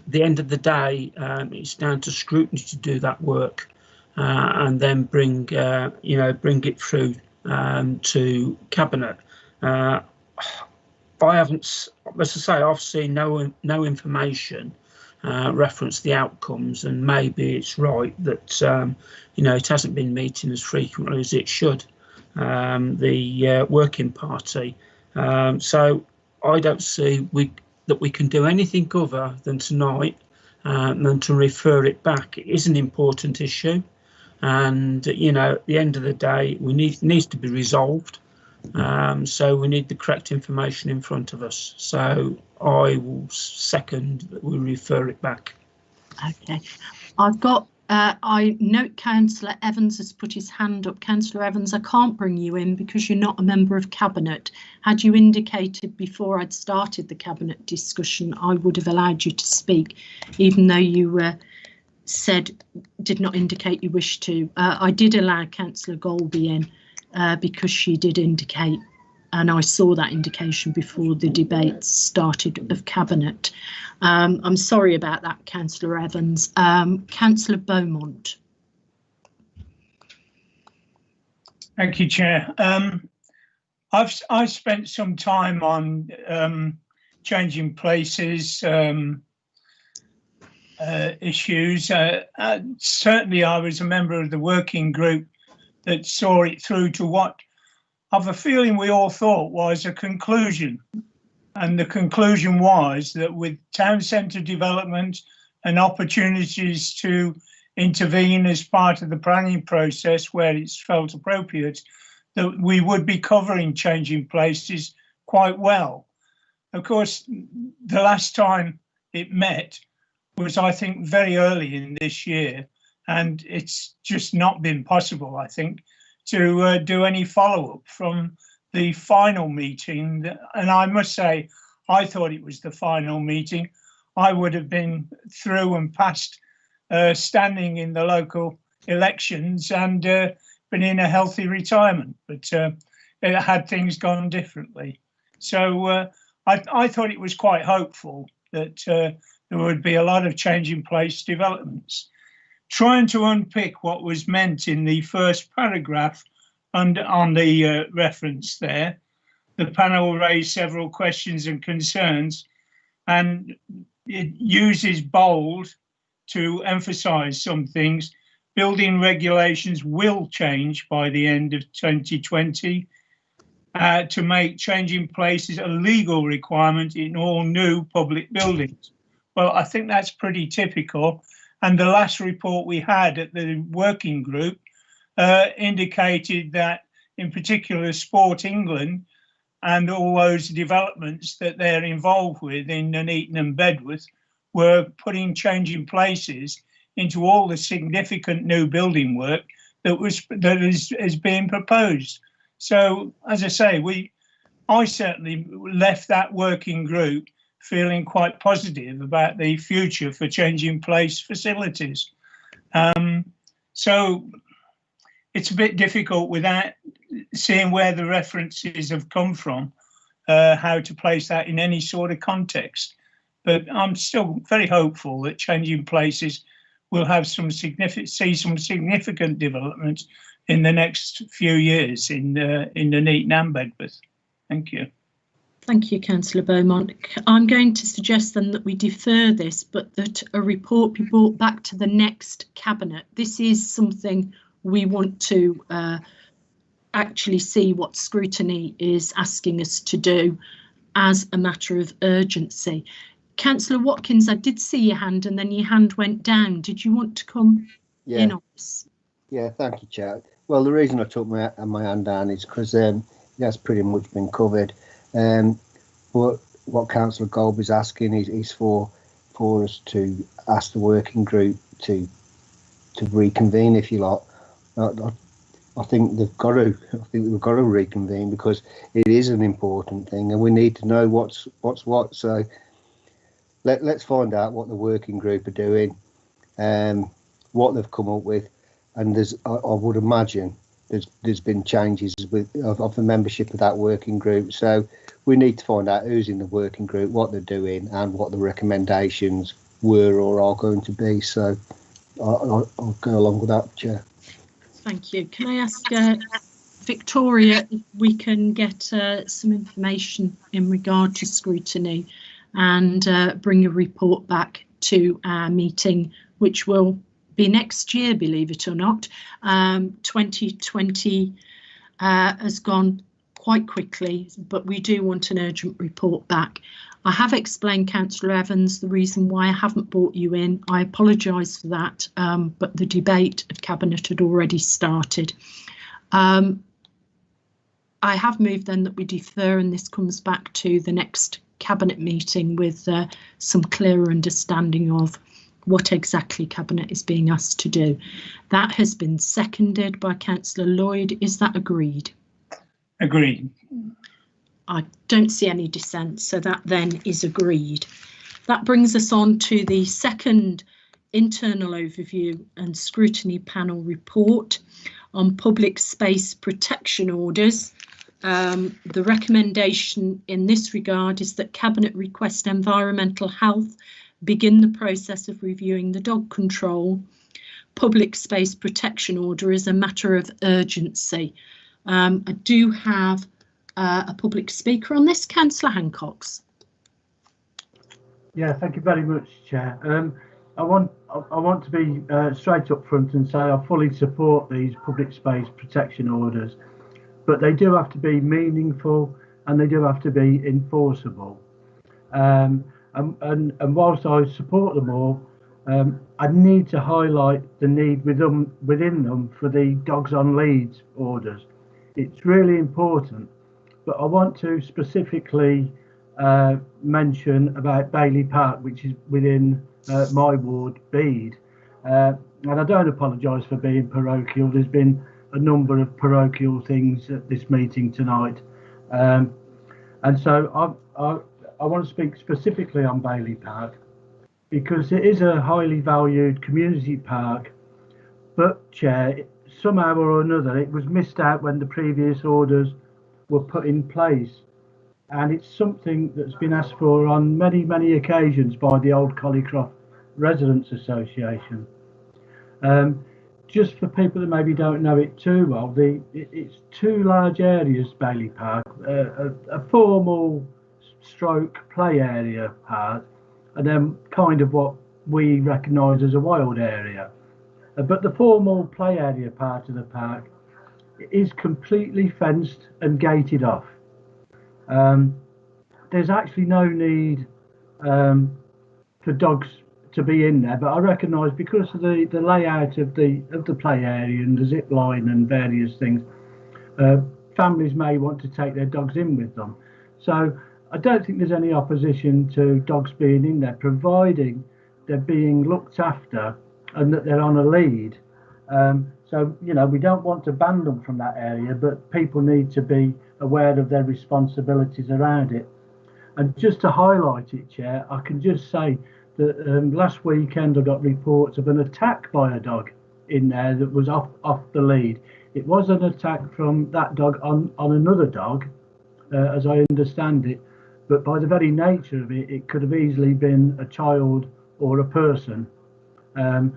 the end of the day, it's down to scrutiny to do that work and then bring it through to Cabinet. I haven't, as I say, I've seen no information reference the outcomes, and maybe it's right that it hasn't been meeting as frequently as it should, the working party. So I don't see that we can do anything other than tonight than to refer it back. It is an important issue, and at the end of the day, it needs to be resolved. So we need the correct information in front of us. So I will second that we refer it back. Okay, I've got, I note Councillor Evans has put his hand up. Councillor Evans, I can't bring you in because you're not a member of Cabinet. Had you indicated before I'd started the Cabinet discussion, I would have allowed you to speak, even though you did not indicate you wish to. I did allow Councillor Golby in because she did indicate, and I saw that indication before the debate started of Cabinet. I'm sorry about that, Councillor Evans. Councillor Beaumont. Thank you, Chair. I've spent some time on changing places issues. Certainly, I was a member of the working group that saw it through to what I've a feeling we all thought was a conclusion. And the conclusion was that with town centre development and opportunities to intervene as part of the planning process where it's felt appropriate, that we would be covering changing places quite well. Of course, the last time it met was, I think, very early in this year, and it's just not been possible, I think, to do any follow-up from the final meeting. And I must say, I thought it was the final meeting. I would have been through and past standing in the local elections and been in a healthy retirement, but had things gone differently. So I thought it was quite hopeful that there would be a lot of change in place developments. Trying to unpick what was meant in the first paragraph and on the reference there, the panel raised several questions and concerns, and it uses bold to emphasise some things. Building regulations will change by the end of 2020 to make changing places a legal requirement in all new public buildings. Well, I think that's pretty typical. And the last report we had at the working group indicated that, in particular, Sport England and all those developments that they're involved with in Nuneaton and Bedworth were putting changing places into all the significant new building work that is being proposed. So, as I say, I certainly left that working group feeling quite positive about the future for changing place facilities. So it's a bit difficult without seeing where the references have come from, how to place that in any sort of context. But I'm still very hopeful that changing places will have see some significant development in the next few years in Nuneaton and Bedworth. Thank you. Thank you, Councillor Beaumont. I'm going to suggest then that we defer this, but that a report be brought back to the next Cabinet. This is something we want to actually see what scrutiny is asking us to do as a matter of urgency. Councillor Watkins, I did see your hand and then your hand went down. Did you want to come in on this? Yeah, thank you, Chair. Well, the reason I took my hand down is because it has pretty much been covered. But what Councillor Golb is asking is for us to ask the working group to reconvene, if you like. I think they've got to. I think we've got to reconvene because it is an important thing, and we need to know what's what. So let's find out what the working group are doing, what they've come up with, and I would imagine there's been changes of the membership of that working group. So we need to find out who's in the working group, what they're doing, and what the recommendations were or are going to be. So I'll go along with that, Chair. Thank you. Can I ask Victoria, if we can get some information in regard to scrutiny and bring a report back to our meeting, which will be next year, believe it or not. 2020 has gone quite quickly, but we do want an urgent report back. I have explained, Councillor Evans, the reason why I haven't brought you in. I apologise for that, but the debate of Cabinet had already started. I have moved then that we defer and this comes back to the next Cabinet meeting with some clearer understanding of what exactly Cabinet is being asked to do. That has been seconded by Councillor Lloyd. Is that agreed? Agreed. I don't see any dissent, so that then is agreed. That brings us on to the second internal overview and scrutiny panel report on public space protection orders. The recommendation in this regard is that Cabinet request Environmental Health begin the process of reviewing the dog control public space protection order as a matter of urgency. I do have a public speaker on this, Councillor Hancox. Yeah, thank you very much, Chair. I want to be straight up front and say I fully support these public space protection orders, but they do have to be meaningful and they do have to be enforceable. And whilst I support them all, I need to highlight the need within them for the dogs on leads orders. It's really important, but I want to specifically mention about Bailey Park, which is within my ward, Bede. And I don't apologise for being parochial. There's been a number of parochial things at this meeting tonight. And so I want to speak specifically on Bailey Park because it is a highly valued community park, but Chair, somehow or another it was missed out when the previous orders were put in place, and it's something that's been asked for on many occasions by the Old Collycroft Residents Association. Just for people that maybe don't know it too well, it's two large areas, Bailey Park, a formal stroke play area part, and then kind of what we recognise as a wild area. But the formal play area part of the park is completely fenced and gated off. There's actually no need for dogs to be in there, but I recognise because of the layout of the play area and the zip line and various things, families may want to take their dogs in with them. So I don't think there's any opposition to dogs being in there, providing they're being looked after and that they're on a lead. So, you know, we don't want to ban them from that area, but people need to be aware of their responsibilities around it. And just to highlight it, Chair, I can just say that last weekend I got reports of an attack by a dog in there that was off the lead. It was an attack from that dog on another dog, as I understand it, but by the very nature of it, it could have easily been a child or a person. And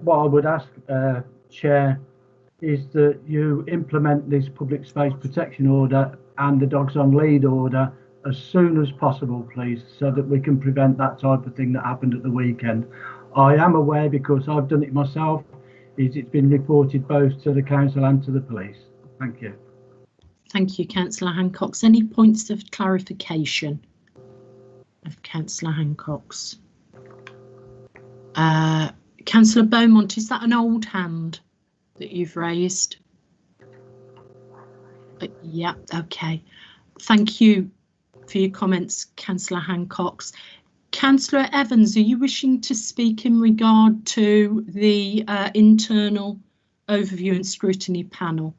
what I would ask, Chair, is that you implement this public space protection order and the dogs on lead order as soon as possible, please, so that we can prevent that type of thing that happened at the weekend. I am aware, because I've done it myself, it's been reported both to the council and to the police. Thank you. Thank you, Councillor Hancox. Any points of clarification of Councillor Hancox? Councillor Beaumont, is that an old hand that you've raised? Yeah, okay. Thank you for your comments, Councillor Hancox. Councillor Evans, are you wishing to speak in regard to the internal overview and scrutiny panel?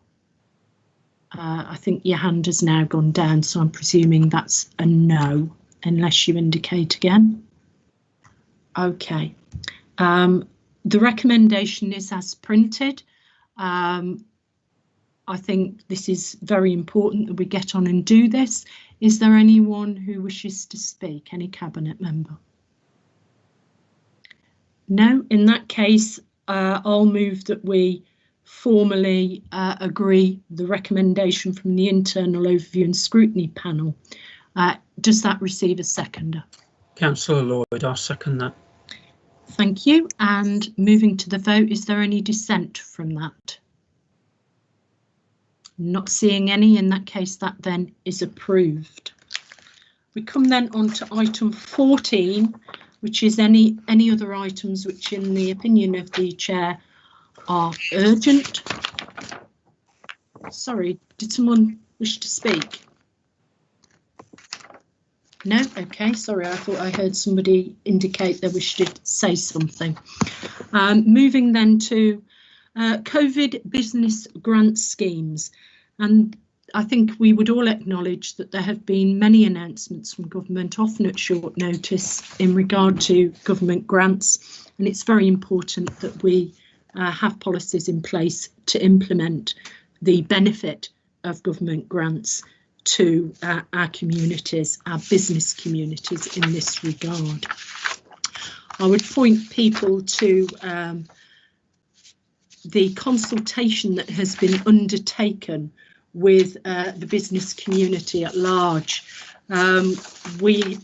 I think your hand has now gone down, so I'm presuming that's a no, unless you indicate again. Okay. The recommendation is as printed. I think this is very important that we get on and do this. Is there anyone who wishes to speak? Any Cabinet member? No, in that case, I'll move that we formally agree the recommendation from the Internal Overview and Scrutiny Panel. Does that receive a seconder? Councillor Lloyd, I'll second that. Thank you. And moving to the vote, is there any dissent from that? Not seeing any. In that case, that then is approved. We come then on to item 14, which is any other items which, in the opinion of the chair, are urgent. Sorry, did someone wish to speak? No? Okay, sorry, I thought I heard somebody indicate they wished to say something. Moving then to COVID business grant schemes. And I think we would all acknowledge that there have been many announcements from government, often at short notice, in regard to government grants. And it's very important that we have policies in place to implement the benefit of government grants to our communities, our business communities in this regard. I would point people to the consultation that has been undertaken with the business community at large. We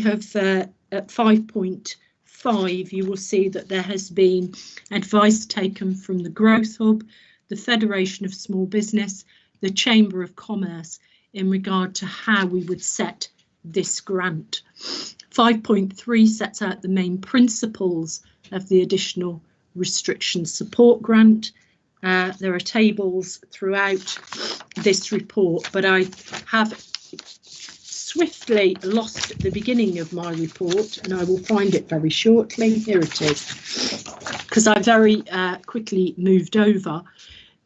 have at 5.5, you will see that there has been advice taken from the Growth Hub, the Federation of Small Business, the Chamber of Commerce in regard to how we would set this grant. 5.3 sets out the main principles of the additional restriction support grant. There are tables throughout this report, but I have swiftly lost the beginning of my report and I will find it very shortly. Here it is, because I very quickly moved over.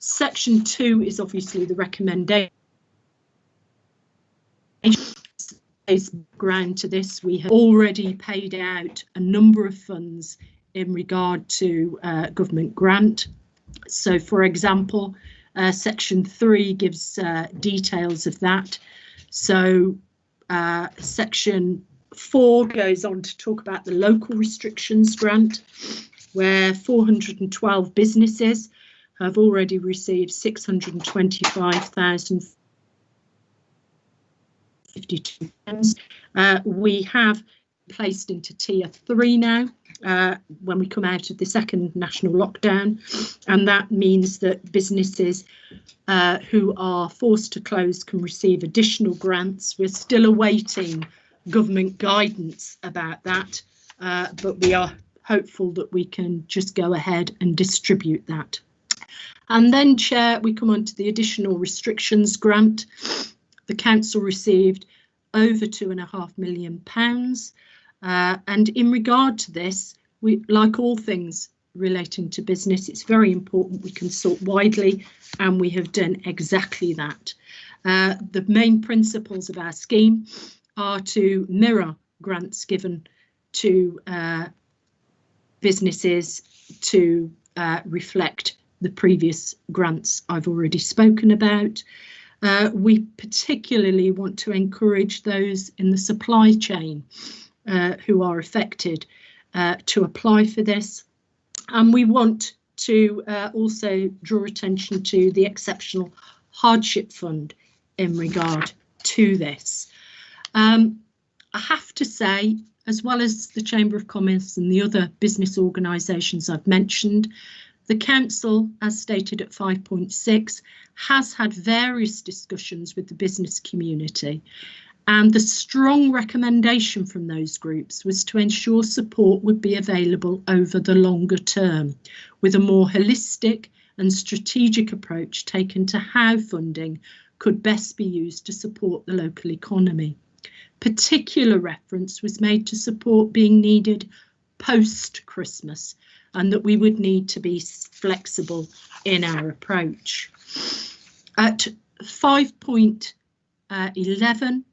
Section 2 is obviously the recommendation. As background to this, we have already paid out a number of funds in regard to government grant. So, for example, Section 3 gives details of that. So, Section 4 goes on to talk about the local restrictions grant, where 412 businesses have already received £625,052. We have placed into tier 3 now when we come out of the second national lockdown, and that means that businesses who are forced to close can receive additional grants. We're still awaiting government guidance about that, but we are hopeful that we can just go ahead and distribute that. And then, Chair, we come on to the additional restrictions grant. The council received over £2.5 million. And in regard to this, we, like all things relating to business, it's very important we consult widely, and we have done exactly that. The main principles of our scheme are to mirror grants given to businesses to reflect the previous grants I've already spoken about. We particularly want to encourage those in the supply chain who are affected to apply for this. And we want to also draw attention to the Exceptional Hardship Fund in regard to this. I have to say, as well as the Chamber of Commerce and the other business organisations I've mentioned, the council, as stated at 5.6, has had various discussions with the business community, and the strong recommendation from those groups was to ensure support would be available over the longer term, with a more holistic and strategic approach taken to how funding could best be used to support the local economy. Particular reference was made to support being needed post-Christmas, and that we would need to be flexible in our approach. At 5.11,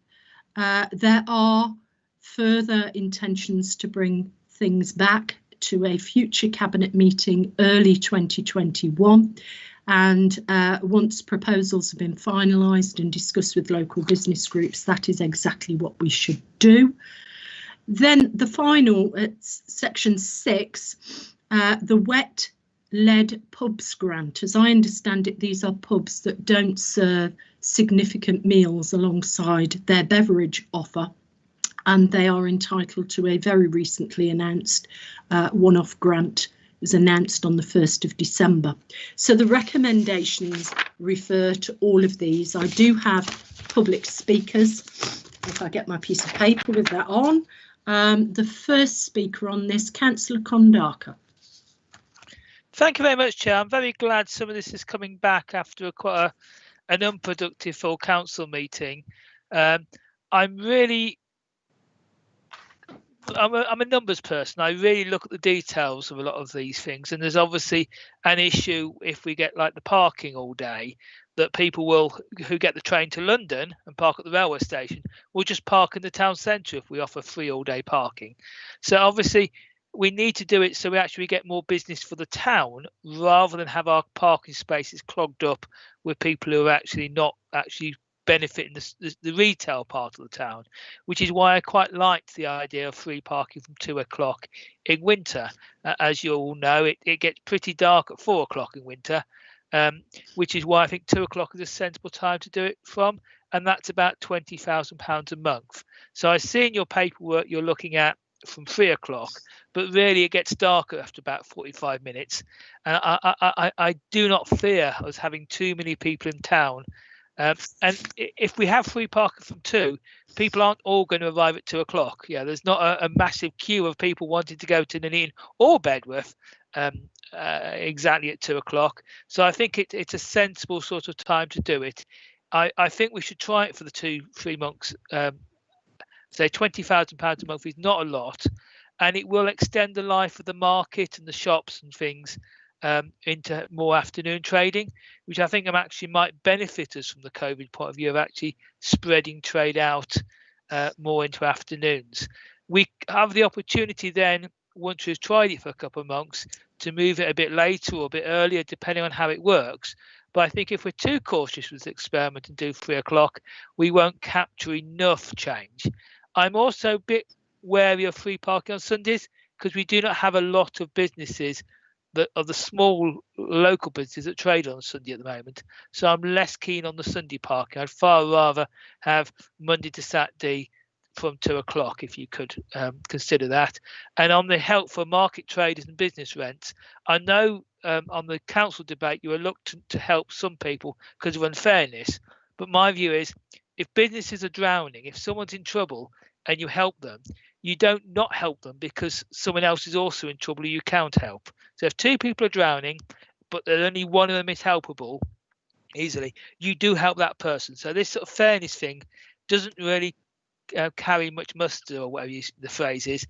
there are further intentions to bring things back to a future cabinet meeting early 2021, and once proposals have been finalised and discussed with local business groups, that is exactly what we should do. Then the final, section 6, the wet led pubs grant. As I understand it, these are pubs that don't serve significant meals alongside their beverage offer, and they are entitled to a very recently announced one-off grant. It was announced on the 1st of December. So the recommendations refer to all of these. I do have public speakers, if I get my piece of paper with that on. The first speaker on this, Councillor Kondaka. Thank you very much, Chair. I'm very glad some of this is coming back after quite an unproductive full council meeting. I'm a numbers person. I really look at the details of a lot of these things, and there's obviously an issue if we get like the parking all day, that people who get the train to London and park at the railway station will just park in the town centre if we offer free all day parking. So obviously we need to do it so we actually get more business for the town, rather than have our parking spaces clogged up with people who are actually not actually benefiting the retail part of the town, which is why I quite liked the idea of free parking from 2 o'clock in winter. As you all know, it gets pretty dark at 4 o'clock in winter, which is why I think 2 o'clock is a sensible time to do it from, and that's about £20,000 a month. So I see in your paperwork you're looking at from 3 o'clock, but really it gets darker after about 45 minutes. And I do not fear us having too many people in town. And if we have free parking from 2, people aren't all going to arrive at 2 o'clock. Yeah, there's not a massive queue of people wanting to go to Nuneaton or Bedworth exactly at 2 o'clock. So I think it's a sensible sort of time to do it. I think we should try it for the 2-3 months. Say £20,000 a month is not a lot, and it will extend the life of the market and the shops and things into more afternoon trading, which I think actually might benefit us from the COVID point of view of actually spreading trade out more into afternoons. We have the opportunity then, once we've tried it for a couple of months, to move it a bit later or a bit earlier, depending on how it works. But I think if we're too cautious with the experiment and do 3 o'clock, we won't capture enough change. I'm also a bit wary of free parking on Sundays, because we do not have a lot of businesses that are the small local businesses that trade on Sunday at the moment. So I'm less keen on the Sunday parking. I'd far rather have Monday to Saturday from 2 o'clock, if you could consider that. And on the help for market traders and business rents, I know on the council debate you were reluctant to help some people because of unfairness, but my view is, if businesses are drowning, if someone's in trouble and you help them, you don't not help them because someone else is also in trouble who you can't help. So if 2 people are drowning, but only one of them is helpable easily, you do help that person. So this sort of fairness thing doesn't really carry much muster, or whatever the phrase is.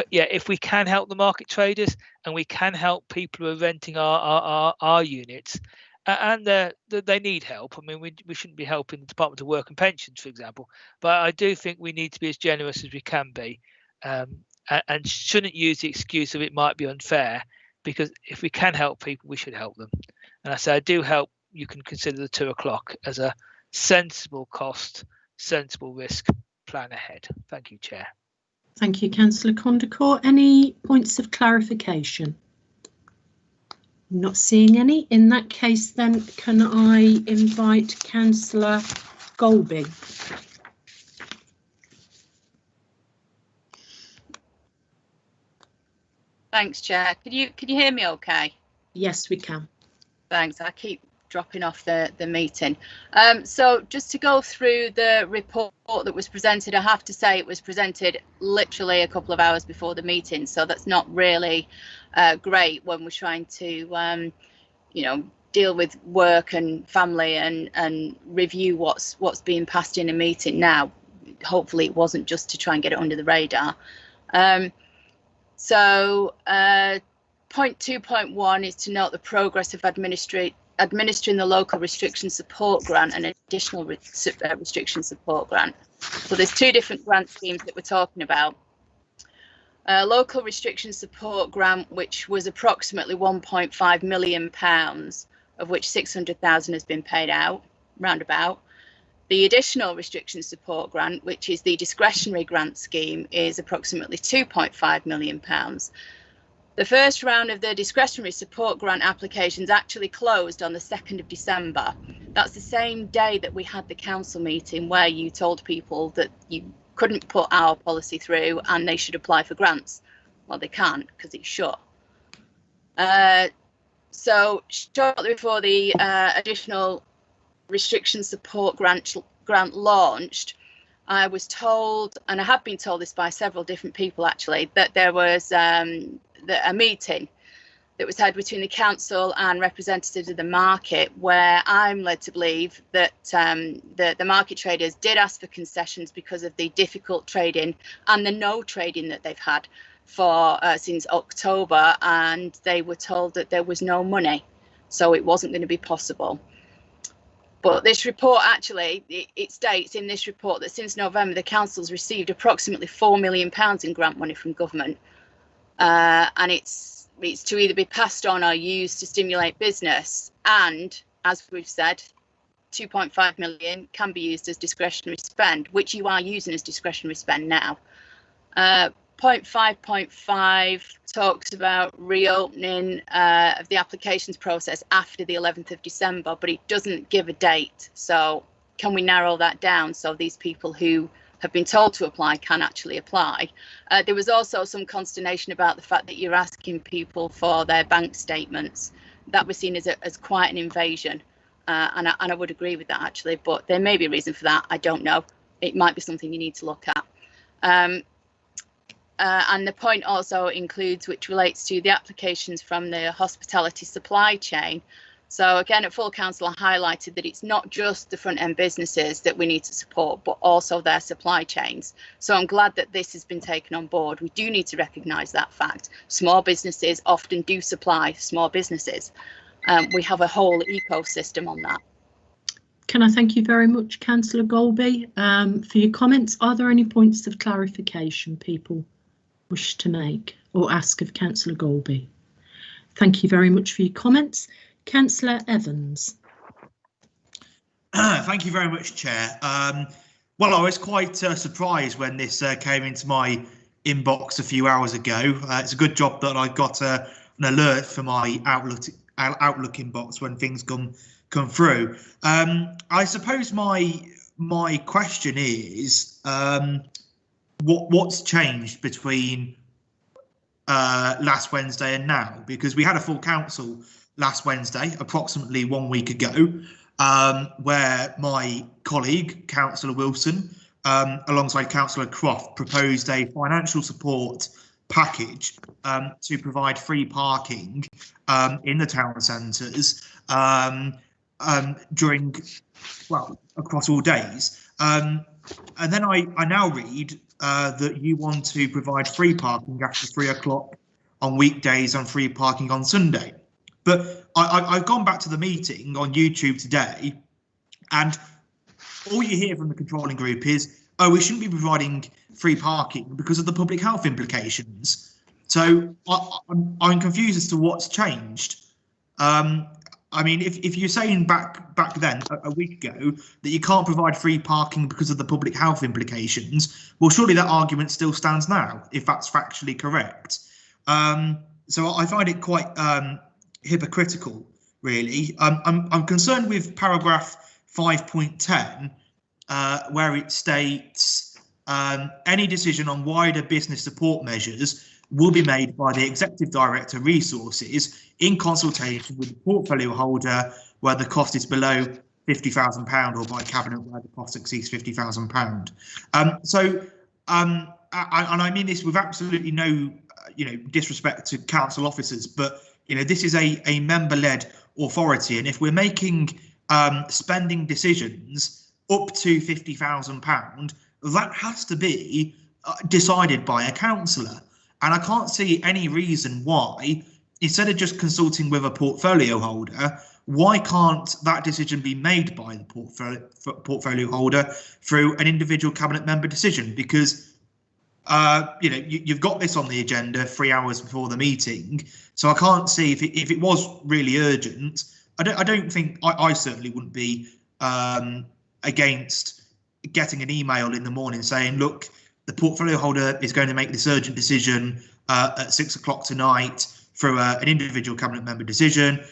Yeah, if we can help the market traders and we can help people who are renting our units, and they need help. I mean, we shouldn't be helping the Department of Work and Pensions, for example, but I do think we need to be as generous as we can be, and shouldn't use the excuse of it might be unfair, because if we can help people, we should help them. And I say I do help. You can consider the 2 o'clock as a sensible cost, sensible risk plan ahead. Thank you, Chair. Thank you, Councillor Condacor. Any points of clarification? Not seeing any. In that case, then, can I invite Councillor Golby? Thanks, Chair. Can you hear me okay? Yes, we can. Thanks. I keep dropping off the meeting. So just to go through the report that was presented, I have to say it was presented literally a couple of hours before the meeting, so that's not really great when we're trying to deal with work and family and review what's being passed in a meeting now. Hopefully it wasn't just to try and get it under the radar. So point 2.1 is to note the progress of administering the local restriction support grant and additional restriction support grant. So there's 2 different grant schemes that we're talking about. Local restriction support grant, which was approximately £1.5 million, of which 600,000 has been paid out, roundabout. The additional restriction support grant, which is the discretionary grant scheme, is approximately £2.5 million. The first round of the discretionary support grant applications actually closed on the 2nd of December. That's the same day that we had the council meeting where you told people that you couldn't put our policy through and they should apply for grants. Well, they can't because it's shut. So shortly before the additional restriction support grant launched, I was told, and I have been told this by several different people actually, that there was a meeting that was held between the council and representatives of the market, where I'm led to believe that the market traders did ask for concessions because of the difficult trading and the no trading that they've had for since October, and they were told that there was no money, so it wasn't going to be possible. But this report actually, it states in this report that since November, the council's received approximately £4 million in grant money from government. And it's to either be passed on or used to stimulate business. And as we've said, 2.5 million can be used as discretionary spend, which you are using as discretionary spend now. 0.5.5 talks about reopening of the applications process after the 11th of December, but it doesn't give a date. So can we narrow that down so these people who have been told to apply can actually apply? There was also some consternation about the fact that you're asking people for their bank statements. That was seen as quite an invasion, and I would agree with that actually, but there may be a reason for that. I don't know. It might be something you need to look at. And the point also includes, which relates to the applications from the hospitality supply chain. So again, at full council, I highlighted that it's not just the front end businesses that we need to support, but also their supply chains. So I'm glad that this has been taken on board. We do need to recognise that fact. Small businesses often do supply small businesses. We have a whole ecosystem on that. Can I thank you very much, Councillor Golby, for your comments. Are there any points of clarification people wish to make or ask of Councillor Golby? Thank you very much for your comments. Councillor Evans. Thank you very much, Chair. Well, I was quite surprised when this came into my inbox a few hours ago. It's a good job that I got an alert for my Outlook inbox when things come through. I suppose my question is, what's changed between last Wednesday and now? Because we had a full council last Wednesday, approximately 1 week ago, where my colleague, Councillor Wilson, alongside Councillor Croft, proposed a financial support package to provide free parking in the town centres during, well, across all days. And then I now read that you want to provide free parking after 3 o'clock on weekdays and free parking on Sunday. But I've gone back to the meeting on YouTube today, and all you hear from the controlling group is, oh, we shouldn't be providing free parking because of the public health implications. So I'm confused as to what's changed. I mean, if you're saying back then, a week ago, that you can't provide free parking because of the public health implications, well, surely that argument still stands now, if that's factually correct. So I find it quite hypocritical, really. I'm concerned with paragraph 5.10, where it states any decision on wider business support measures will be made by the Executive Director Resources in consultation with the portfolio holder where the cost is below £50,000 or by Cabinet where the cost exceeds £50,000. And I mean this with absolutely no disrespect to council officers, but this is a member-led authority, and if we're making spending decisions up to £50,000, that has to be decided by a councillor. And I can't see any reason why, instead of just consulting with a portfolio holder, why can't that decision be made by the portfolio holder through an individual cabinet member decision? Because you've got this on the agenda 3 hours before the meeting, so I can't see if it was really urgent. I don't think I certainly wouldn't be against getting an email in the morning saying, look, the portfolio holder is going to make this urgent decision at 6 o'clock tonight through an individual cabinet member decision.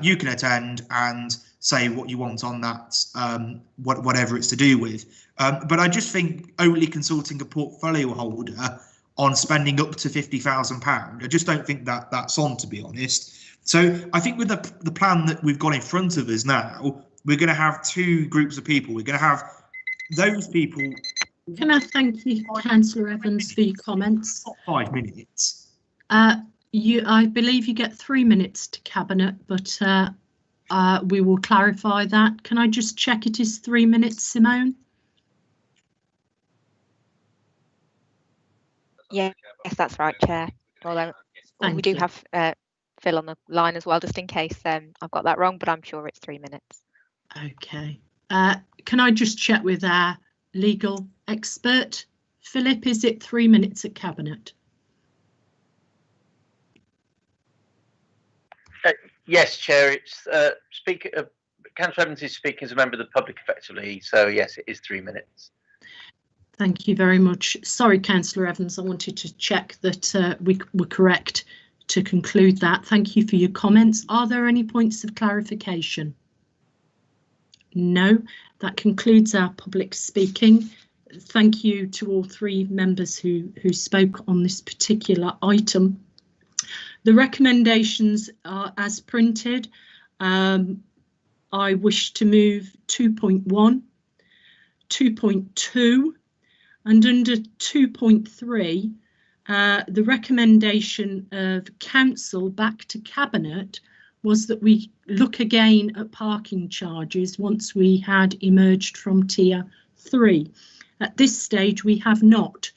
You can attend and say what you want on that, whatever it's to do with. But I just think only consulting a portfolio holder on spending up to £50,000, I just don't think that that's on, to be honest. So I think with the plan that we've got in front of us now, we're going to have two groups of people. We're going to have those people. Can I thank you, Councillor Evans, for your comments? 5 minutes. I believe you get 3 minutes to Cabinet, but we will clarify that. Can I just check it is 3 minutes, Simone? Yeah, yes, that's right, Chair. Although we do have Phil on the line as well, just in case I've got that wrong, but I'm sure it's 3 minutes. Okay. Can I just check with our legal expert? Philip, is it 3 minutes at Cabinet? Yes, Chair. It's Councillor Evans is speaking as a member of the public effectively, so yes, it is 3 minutes. Thank you very much. Sorry, Councillor Evans, I wanted to check that we were correct to conclude that. Thank you for your comments. Are there any points of clarification? No, that concludes our public speaking. Thank you to all three members who spoke on this particular item. The recommendations are as printed. I wish to move 2.1, 2.2, and under 2.3, the recommendation of Council back to Cabinet was that we look again at parking charges once we had emerged from Tier 3. At this stage, we have not,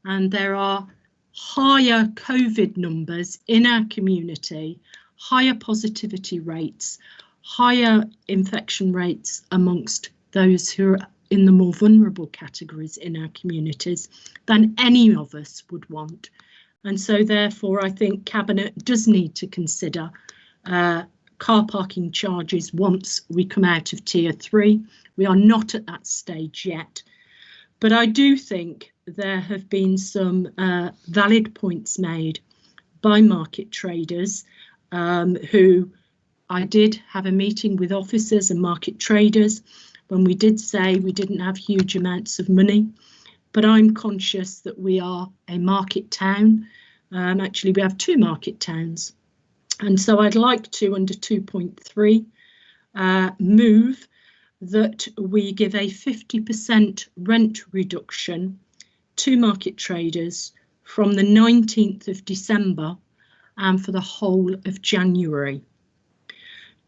and there are higher COVID numbers in our community, higher positivity rates, higher infection rates amongst those who are in the more vulnerable categories in our communities than any of us would want. And so therefore, I think Cabinet does need to consider car parking charges once we come out of Tier 3. We are not at that stage yet. But I do think there have been some valid points made by market traders who I did have a meeting with officers and market traders when we did say we didn't have huge amounts of money. But I'm conscious that we are a market town. Actually, we have two market towns. And so I'd like to, under 2.3, move that we give a 50% rent reduction to market traders from the 19th of December and for the whole of January.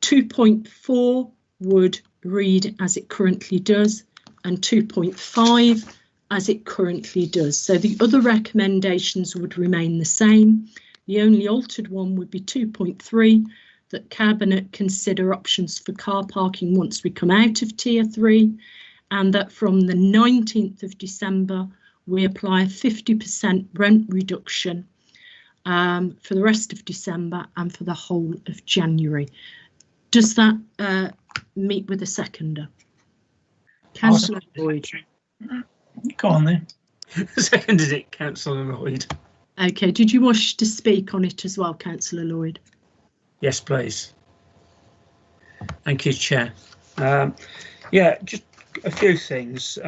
2.4 would read as it currently does, and 2.5 as it currently does. So the other recommendations would remain the same. The only altered one would be 2.3, that Cabinet consider options for car parking once we come out of Tier 3, and that from the 19th of December we apply a 50% rent reduction for the rest of December and for the whole of January. Does that meet with a seconder? Councillor Lloyd. Go on then. Seconded it, Councillor Lloyd. Okay, did you wish to speak on it as well, Councillor Lloyd? Yes, please. Thank you, Chair. Yeah, just a few things.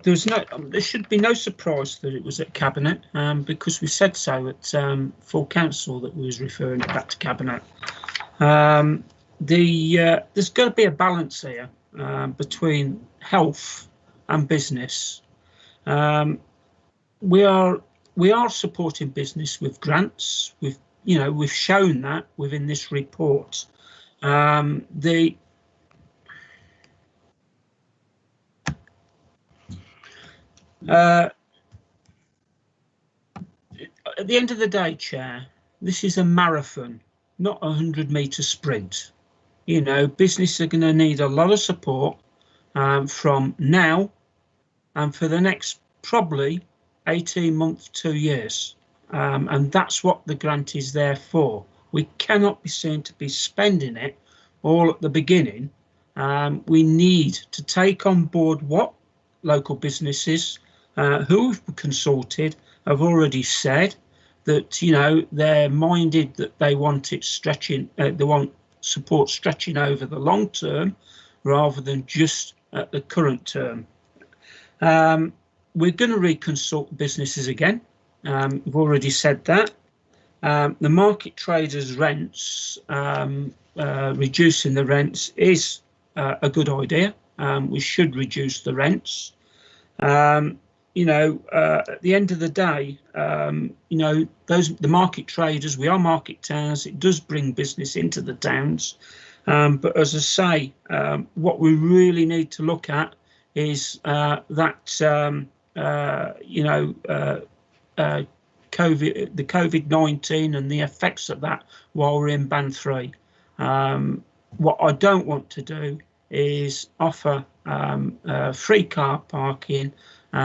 There should be no surprise that it was at Cabinet, because we said so at full council that we was referring it back to Cabinet. There's got to be a balance here between health and business. We are supporting business with grants. We've shown that within this report. At the end of the day, Chair, this is a marathon, not a 100-metre sprint. Business are going to need a lot of support from now and for the next probably 18 months, 2 years. And that's what the grant is there for. We cannot be seen to be spending it all at the beginning. We need to take on board what local businesses who have consulted have already said that, you know, they're minded that they want it stretching, they want support stretching over the long term rather than just at the current term. We're going to reconsult businesses again. We've already said that. The market traders' rents, reducing the rents is a good idea. We should reduce the rents. You know, at the end of the day, you know, the market traders, we are market towns. It does bring business into the towns. But as I say, what we really need to look at is that, you know, the COVID-19 and the effects of that while we're in band 3. What I don't want to do is offer free car parking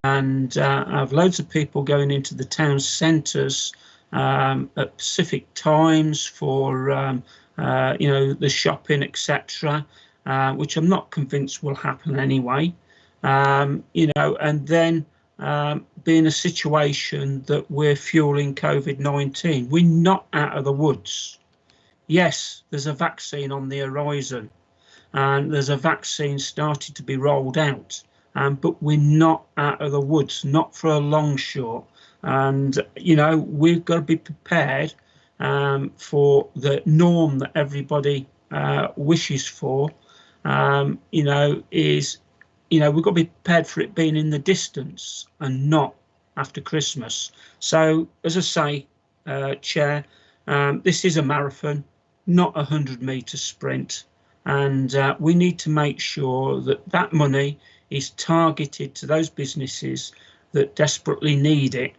and have loads of people going into the town centres at specific times for you know, the shopping, etc., which I'm not convinced will happen anyway. You know, and then be in a situation that we're fueling COVID-19. We're not out of the woods. Yes, there's a vaccine on the horizon, and there's a vaccine started to be rolled out. But we're not out of the woods, not for a long shot. And, you know, we've got to be prepared for the norm that everybody wishes for, you know, is, you know, we've got to be prepared for it being in the distance and not after Christmas. So, as I say, Chair, this is a marathon, not a 100-metre sprint. And we need to make sure that that money is targeted to those businesses that desperately need it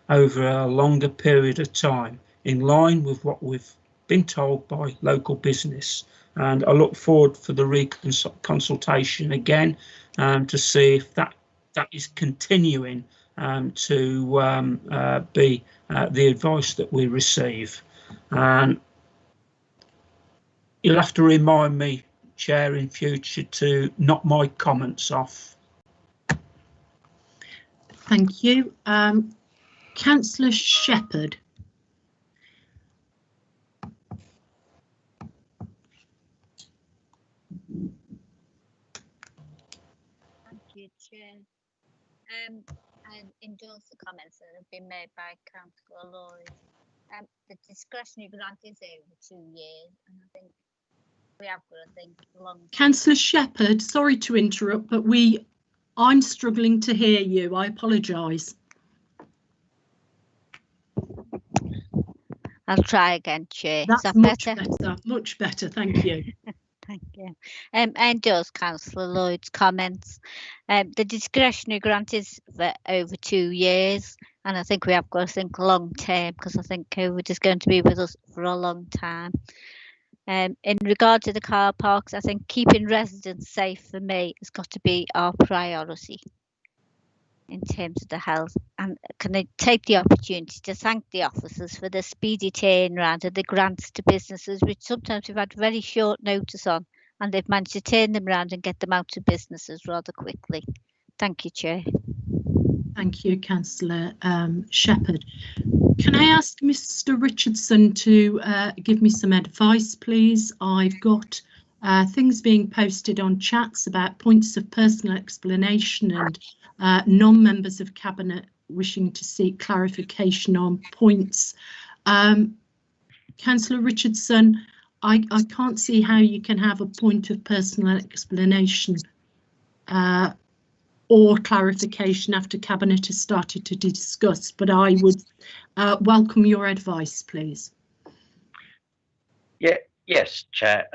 over a longer period of time, in line with what we've been told by local business. And I look forward for the consultation again to see if that is continuing to be the advice that we receive. You'll have to remind me, Chair, in future to knock my comments off. Thank you. Councillor Shepherd. Thank you, Chair. And endorse the comments that have been made by Councillor Lloyd. The discretionary grant is over 2 years, and I think we have got to think long. Councillor Shepherd, sorry to interrupt, but I'm struggling to hear you. I apologise. I'll try again, Chair. That's that much better? Much better. Thank you. Thank you. I endorse Councillor Lloyd's comments. The discretionary grant is for over 2 years, and I think we have got to think long term, because I think COVID is going to be with us for a long time. In regard to the car parks, I think keeping residents safe for me has got to be our priority in terms of the health. And can I take the opportunity to thank the officers for the speedy turnaround of the grants to businesses, which sometimes we've had very short notice on, and they've managed to turn them around and get them out to businesses rather quickly. Thank you, Chair. Thank you, Councillor Shepherd. Can I ask Mr. Richardson to give me some advice, please? I've got things being posted on chats about points of personal explanation and non-members of Cabinet wishing to seek clarification on points. Councillor Richardson, I can't see how you can have a point of personal explanation or clarification after Cabinet has started to discuss, but I would welcome your advice, please. Yes, Chair.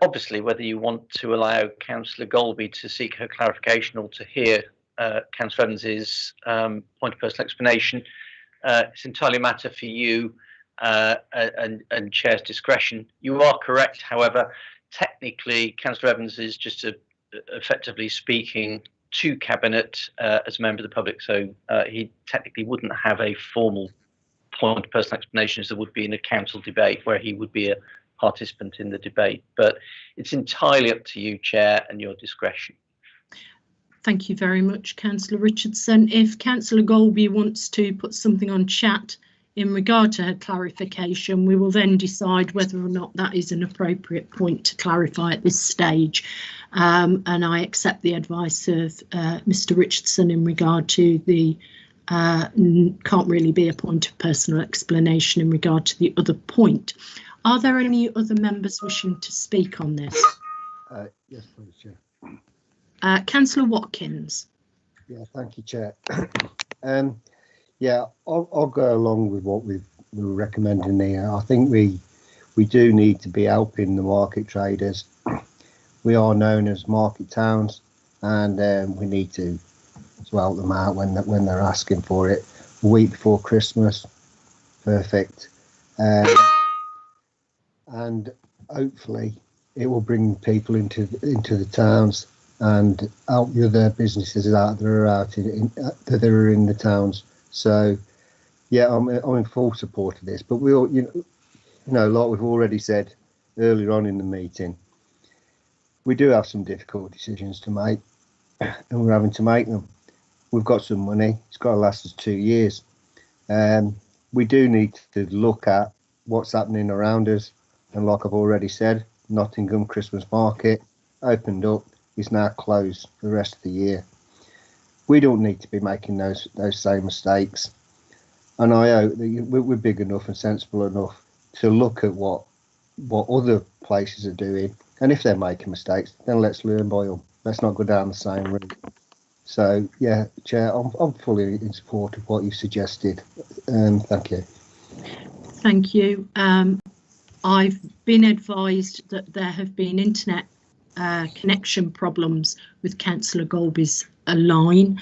Obviously, whether you want to allow Councillor Golby to seek her clarification or to hear Councillor Evans's point of personal explanation, it's entirely a matter for you and Chair's discretion. You are correct, however, technically Councillor Evans is just effectively speaking to Cabinet as a member of the public, so he technically wouldn't have a formal point of personal explanation as there would be in a council debate where he would be a participant in the debate. But it's entirely up to you, Chair, and your discretion. Thank you very much, Councillor Richardson. If Councillor Golby wants to put something on chat in regard to her clarification, we will then decide whether or not that is an appropriate point to clarify at this stage. And I accept the advice of Mr. Richardson in regard to the can't really be a point of personal explanation in regard to the other point. Are there any other members wishing to speak on this? Yes, please, Chair. Councillor Watkins. Yeah, thank you, Chair. Yeah, I'll go along with what we're recommending here. I think we do need to be helping the market traders. We are known as market towns, and we need to help them out when they're asking for it. A week before Christmas, perfect. And hopefully it will bring people into the towns and help the other businesses out that are in the towns. So yeah, I'm in full support of this. But we all, you know, like we've already said earlier on in the meeting, we do have some difficult decisions to make, and we're having to make them. We've got some money. It's got to last us 2 years. We do need to look at what's happening around us. And like I've already said, Nottingham Christmas Market opened up, is now closed for the rest of the year. We don't need to be making those same mistakes. And I hope that we're big enough and sensible enough to look at what other places are doing. And if they're making mistakes, then let's learn by them. Let's not go down the same route. So yeah, Chair, I'm fully in support of what you suggested. Thank you. Thank you. I've been advised that there have been internet connection problems with Councillor Golby's line.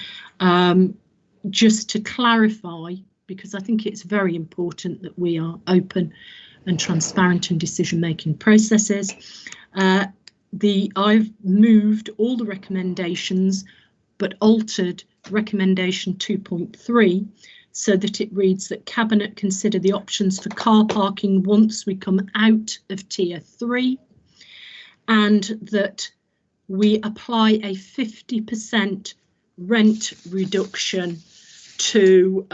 Just to clarify, because I think it's very important that we are open and transparent in decision-making processes. I've moved all the recommendations but altered recommendation 2.3 so that it reads that Cabinet consider the options for car parking once we come out of Tier 3, and that we apply a 50% rent reduction to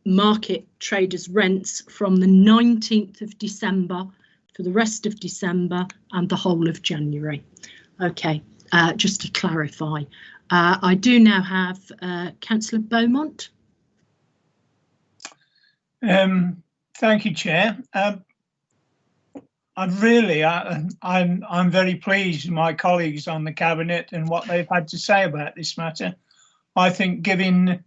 market traders' rents from the 19th of December for the rest of December and the whole of January. Okay, just to clarify. I do now have Councillor Beaumont. Thank you, Chair. I'm very pleased with my colleagues on the Cabinet and what they've had to say about this matter. I think giving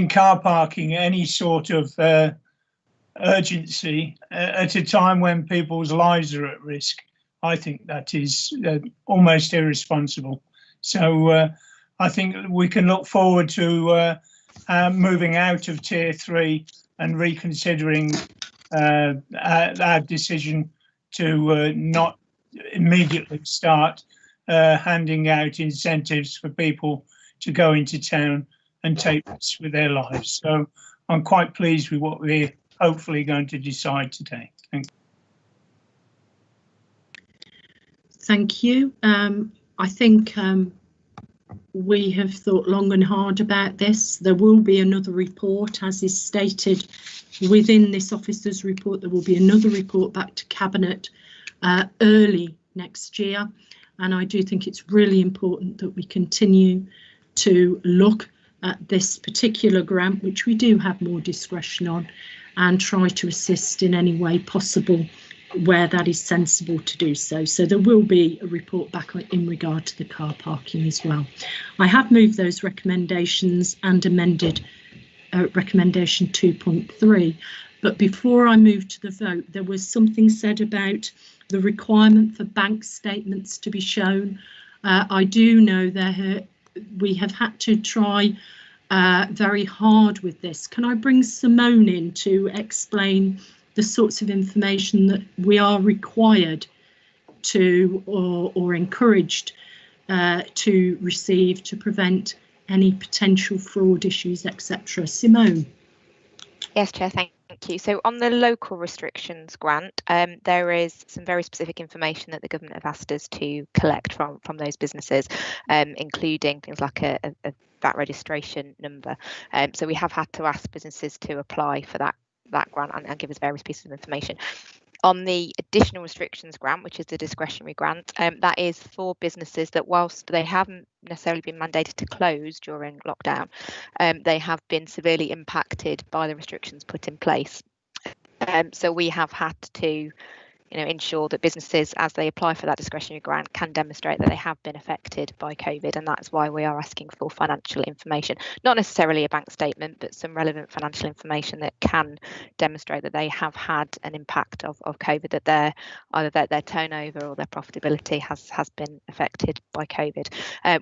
car parking any sort of urgency at a time when people's lives are at risk, I think that is almost irresponsible. So I think we can look forward to moving out of Tier 3 and reconsidering our decision to not immediately start handing out incentives for people to go into town and take risks with their lives. So I'm quite pleased with what we're hopefully going to decide today. Thank you. Thank you. I think we have thought long and hard about this. There will be another report, as is stated within this officer's report. There will be another report back to Cabinet early next year. And I do think it's really important that we continue to look at this particular grant, which we do have more discretion on, and try to assist in any way possible where that is sensible to do so. So there will be a report back in regard to the car parking as well. I have moved those recommendations and amended recommendation 2.3. But before I move to the vote, there was something said about the requirement for bank statements to be shown. I do know we have had to try very hard with this. Can I bring Simone in to explain the sorts of information that we are required to or encouraged to receive to prevent any potential fraud issues, etc. Simone. Yes, Chair, thank Thank you. So on the local restrictions grant, there is some very specific information that the government have asked us to collect from those businesses, including things like a VAT registration number. So we have had to ask businesses to apply for that grant and give us various pieces of information. On the additional restrictions grant, which is the discretionary grant, that is for businesses that, whilst they haven't necessarily been mandated to close during lockdown, they have been severely impacted by the restrictions put in place. So we have had to ensure that businesses, as they apply for that discretionary grant, can demonstrate that they have been affected by COVID, and that's why we are asking for financial information, not necessarily a bank statement, but some relevant financial information that can demonstrate that they have had an impact of COVID, that either their turnover or their profitability has been affected by COVID.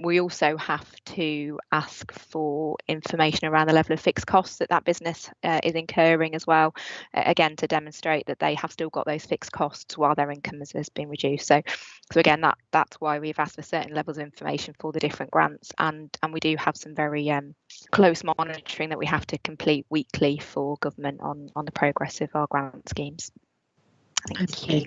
We also have to ask for information around the level of fixed costs that business is incurring as well, again to demonstrate that they have still got those fixed costs while their income has been reduced. So again, that's why we've asked for certain levels of information for the different grants, and we do have some very close monitoring that we have to complete weekly for government on the progress of our grant schemes. Thank you.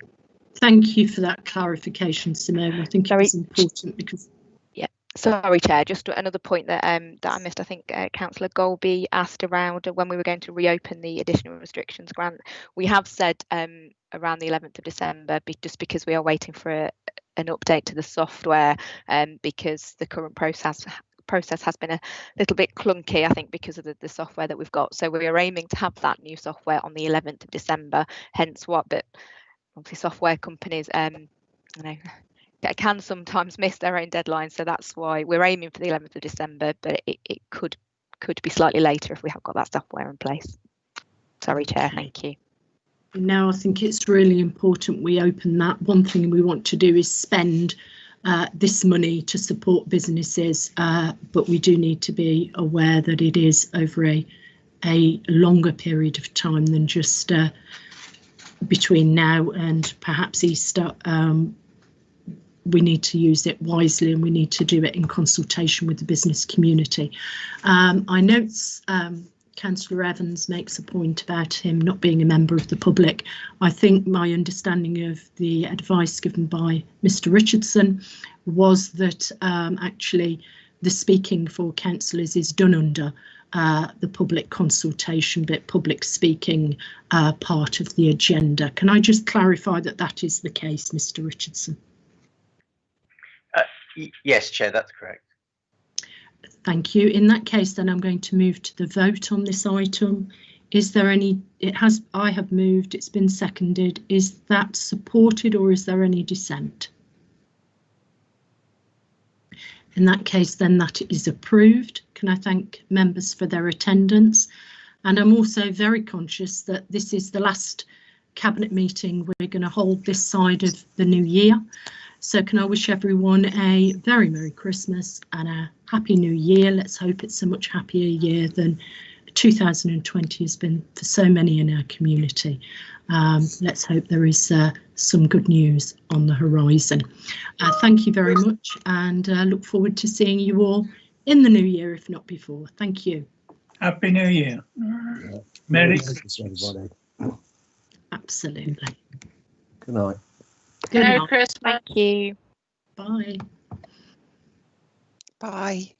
Thank you for that clarification, Simone. I think it's important because. Yeah. Sorry, Chair, just another point that I missed. I think Councillor Golby asked around when we were going to reopen the additional restrictions grant. We have said around the 11th of December, just because we are waiting for an update to the software, because the current process has been a little bit clunky, I think, because of the software that we've got. So we are aiming to have that new software on the 11th of December, hence what, but obviously software companies, can sometimes miss their own deadlines, so that's why we're aiming for the 11th of December, but it could be slightly later if we have got that software in place. Sorry, Chair. Thank you. Now I think it's really important we open that. One thing we want to do is spend this money to support businesses, but we do need to be aware that it is over a longer period of time than just between now and perhaps Easter. We need to use it wisely, and we need to do it in consultation with the business community. I note Councillor Evans makes a point about him not being a member of the public. I think my understanding of the advice given by Mr. Richardson was that actually the speaking for councillors is done under the public consultation bit, public speaking part of the agenda. Can I just clarify that is the case, Mr. Richardson? Yes, Chair, that's correct. Thank you. In that case, then I'm going to move to the vote on this item. Is there any? I have moved. It's been seconded. Is that supported, or is there any dissent? In that case, then that is approved. Can I thank members for their attendance? And I'm also very conscious that this is the last Cabinet meeting we're going to hold this side of the new year. So can I wish everyone a very Merry Christmas and a Happy New Year. Let's hope it's a much happier year than 2020 has been for so many in our community. Let's hope there is some good news on the horizon. Thank you very much, and look forward to seeing you all in the new year, if not before. Thank you. Happy New Year. Merry Christmas, everybody. Absolutely. Good night. Merry Christmas. Thank you. Bye. Bye.